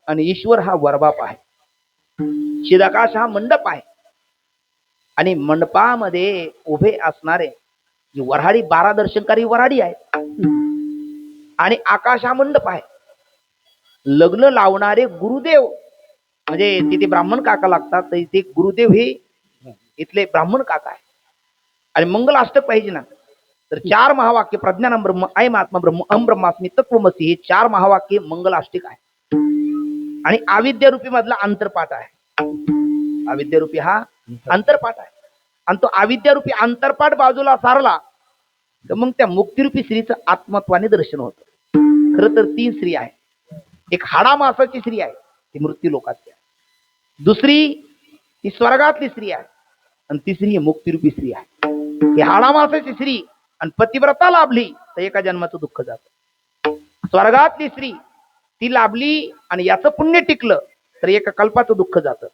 आणि ईश्वर हा वरबाप आहे. चिदाकाश हा मंडप आहे, आणि मंडपामध्ये उभे असणारे वऱ्हाडी 12 दर्शनकारी वऱ्हाडी आहे, आणि आकाश हा मंडप आहे. लग्न लावणारे गुरुदेव म्हणजे तिथे ब्राह्मण काका लागतात, तर इथे गुरुदेव हे इथले ब्राह्मण काका आहे. आणि मंगल अष्टक पाहिजे ना, तर 4 महावाक्य प्रज्ञानम ब्रह्म, अयम आत्मा ब्रह्म, अहम ब्रह्मास्मी, तत्वमसी, हे 4 महावाक्य मंगल अष्टक आहे. आणि अविद्यारूपी मधला अंतरपाठ आहे. अविद्यारूपी हा अंतरपाठ आहे, आणि तो अविद्यारूपी अंतरपाठ बाजूला सारला तर मग त्या मुक्तिरूपी स्त्रीचं आत्मत्वाने दर्शन होतं. खरं तर 3 स्त्री आहे. एक हाडा मासाची स्त्री आहे, ती मृत्यू लोकातली आहे. दुसरी ती स्वर्गातली स्त्री आहे, आणि तिसरी ही मुक्तिरूपी स्त्री आहे. ही हाडा मासाची स्त्री आणि पतिव्रता लाभली तर एका जन्माचं दुःख जातं. स्वर्गातली स्त्री ती लाभली आणि याचं पुण्य टिकलं तर एका कल्पाचं दुःख जातं.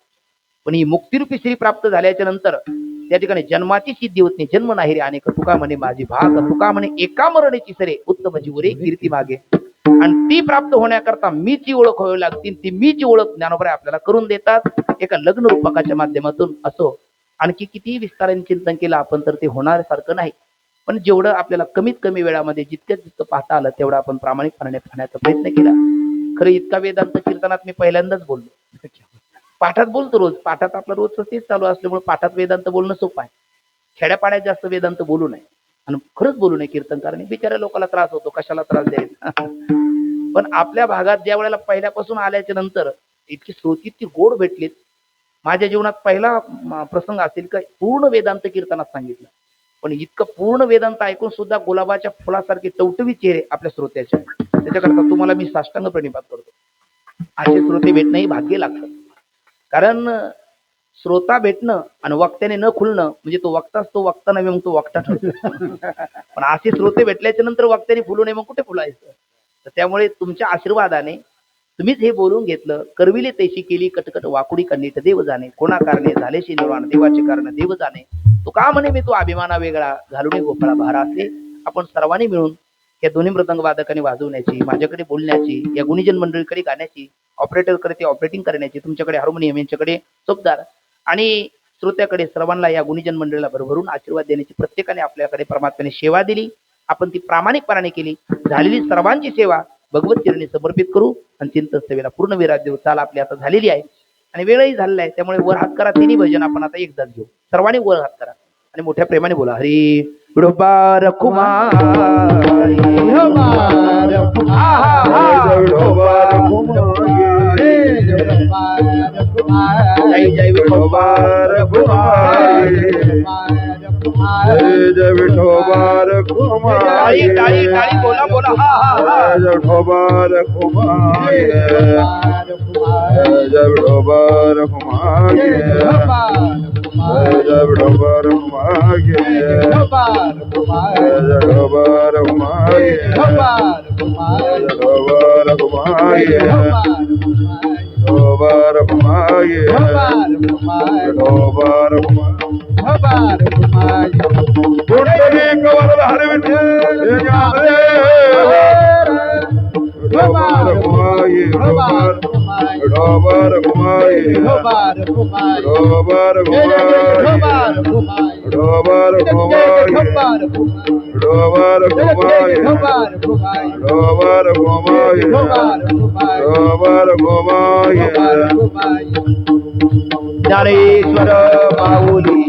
पण ही मुक्तिरूपी स्त्री प्राप्त झाल्याच्या नंतर त्या ठिकाणी जन्माची सिद्धी होत नाही. जन्म नाही रे अनेक, तुका म्हणे माझी भाग, तुका म्हणे एका मरणेची सरे, उत्तम जीवरे कीर्ती मागे. आणि ती प्राप्त होण्याकरता मीची ओळख व्हावी लागतील. ती मीची ओळख ज्ञानोबा आपल्याला करून देतात एका लग्न रूपकाच्या माध्यमातून. असो आणखी किती विस्ताराने चिंतन केलं आपण तर ते होणार सारखं नाही. पण जेवढं आपल्याला कमीत कमी वेळामध्ये जितकं पाहता आलं तेवढं आपण प्रामाणिकपणे पाहण्याचा प्रयत्न केला. खरं इतका वेदांत कीर्तनात मी पहिल्यांदाच बोललो. पाठात बोलतो रोज, पाठात आपलं रोजचं तेच चालू असल्यामुळे पाठात वेदांत बोलणं सोपं आहे. खेड्यापाड्यात जास्त वेदांत बोलू नये, आणि खरंच बोलू नये कीर्तनकाराने. बिचाऱ्या लोकांना त्रास होतो, कशाला त्रास द्यायचा. पण आपल्या भागात ज्या वेळेला पहिल्यापासून आल्याच्या नंतर इतकी श्रोती इतकी गोड भेटलीत. माझ्या जीवनात पहिला प्रसंग असेल का पूर्ण वेदांत कीर्तनात सांगितलं. पण इतकं पूर्ण वेदांत ऐकून सुद्धा गुलाबाच्या फुलासारखे टवटवी चेहरे आपल्या श्रोत्याचे. त्याच्याकरता तुम्हाला मी साष्टांग प्रणिपात करतो. असे श्रोते भेटणं ही भाग्य लागतं. कारण श्रोता भेटणं आणि वक्त्याने न खुलणं म्हणजे तो वक्ताच तो वक्ता नव्हे, मग तो वक्ता ठरतो. पण असे श्रोते भेटल्याच्या नंतर वक्त्याने फुलू नये, मग कुठे फुलायचं. तर त्यामुळे तुमच्या आशीर्वादाने तुम्हीच हे बोलून घेतलं. करविले तैशी केली कटकट वाकुडी कन्नीट देव जाणे, कोणा कारणे झालेशी निर्वाण देवाचे कारण देव जाणे. तो का म्हणे मी तो अभिमाना वेगळा घालून गोफळा भारा. असे आपण सर्वांनी मिळून या दोन्ही मृदंग वादकाने वाजवण्याची, माझ्याकडे बोलण्याची, या गुणीजन मंडळीकडे गाण्याची, ऑपरेटरकडे ते ऑपरेटिंग करण्याची, तुमच्याकडे हार्मोनियम, यांच्याकडे चोपदार, आणि श्रोत्याकडे सर्वांना या गुणीजन मंडळीला भरभरून आशीर्वाद देण्याची प्रत्येकाने आपल्याकडे परमात्म्याने सेवा दिली. आपण ती प्रामाणिकपणाने केली. झालेली सर्वांची सेवा भगवत चरणी समर्पित करू आणि चिंतन सेवेला पूर्ण विराज देऊ. चाल आपली आता झालेली आहे आणि वेळही झालेला आहे. त्यामुळे वर हात करा. तिन्ही भजन आपण आता एकदाच घेऊ. सर्वांनी वर हात करा आणि मोठ्या प्रेमाने बोला. हरी विठोबा कुमार, जय जय विठोबा जय विठोबार कुमार, टाळी टाळी टाळी बोला बोला. जय विठोबार कुमार, जय विठोबार कुमार, जय विठोबार कुमार, जय विठोबार कुमार, जय विठोबार कुमार. विठोबा रखुमाई विठोबा रखुमाई विठोबा रखुमाई विठोबा रखुमाई कुंडली कवर हर विठोबा रखुमाई विठोबा रखुमाई विठोबा रखुमाई विठोबा विठोबा रखुमाई विठोबा रखुमाई विठोबा रखुमाई विठोबा रखुमाई विठोबा रखुमाई विठोबा रखुमाई ज्ञानेश्वर माऊली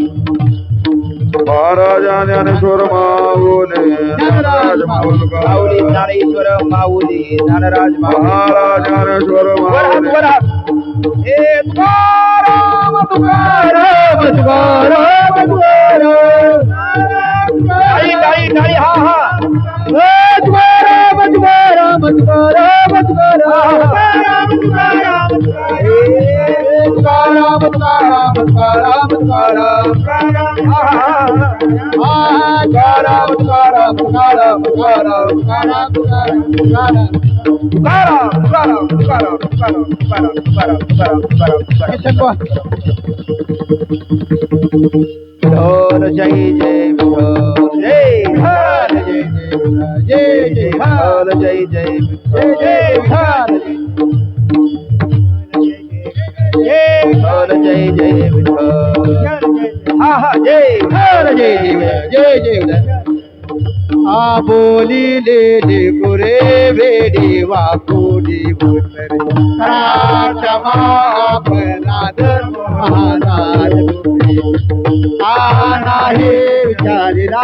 महाराजा ज्ञानेश्वर माऊली ज्ञानराज माऊली ज्ञानेश्वर माऊली ज्ञानराज महाराज ज्ञानेश्वर माऊली हे तुकाराम तुकाराम तुकाराम तुकाराम टाळी टाळी टाळी हा हा हे तुकाराम तुकाराम तुकाराम तुकाराम तुकाराम तुकाराम तुकाराम तुकाराम विठ्ठल जय जय विठ्ठल जय जय विठ्ठल जय जय विठ्ठल जय जय विठ्ठल हा हा जय विठ्ठल जय जय जय बोलिले पुरे वेडी वाकुडी भूतरे क्षमा अपराध महाराज नाही विचारिला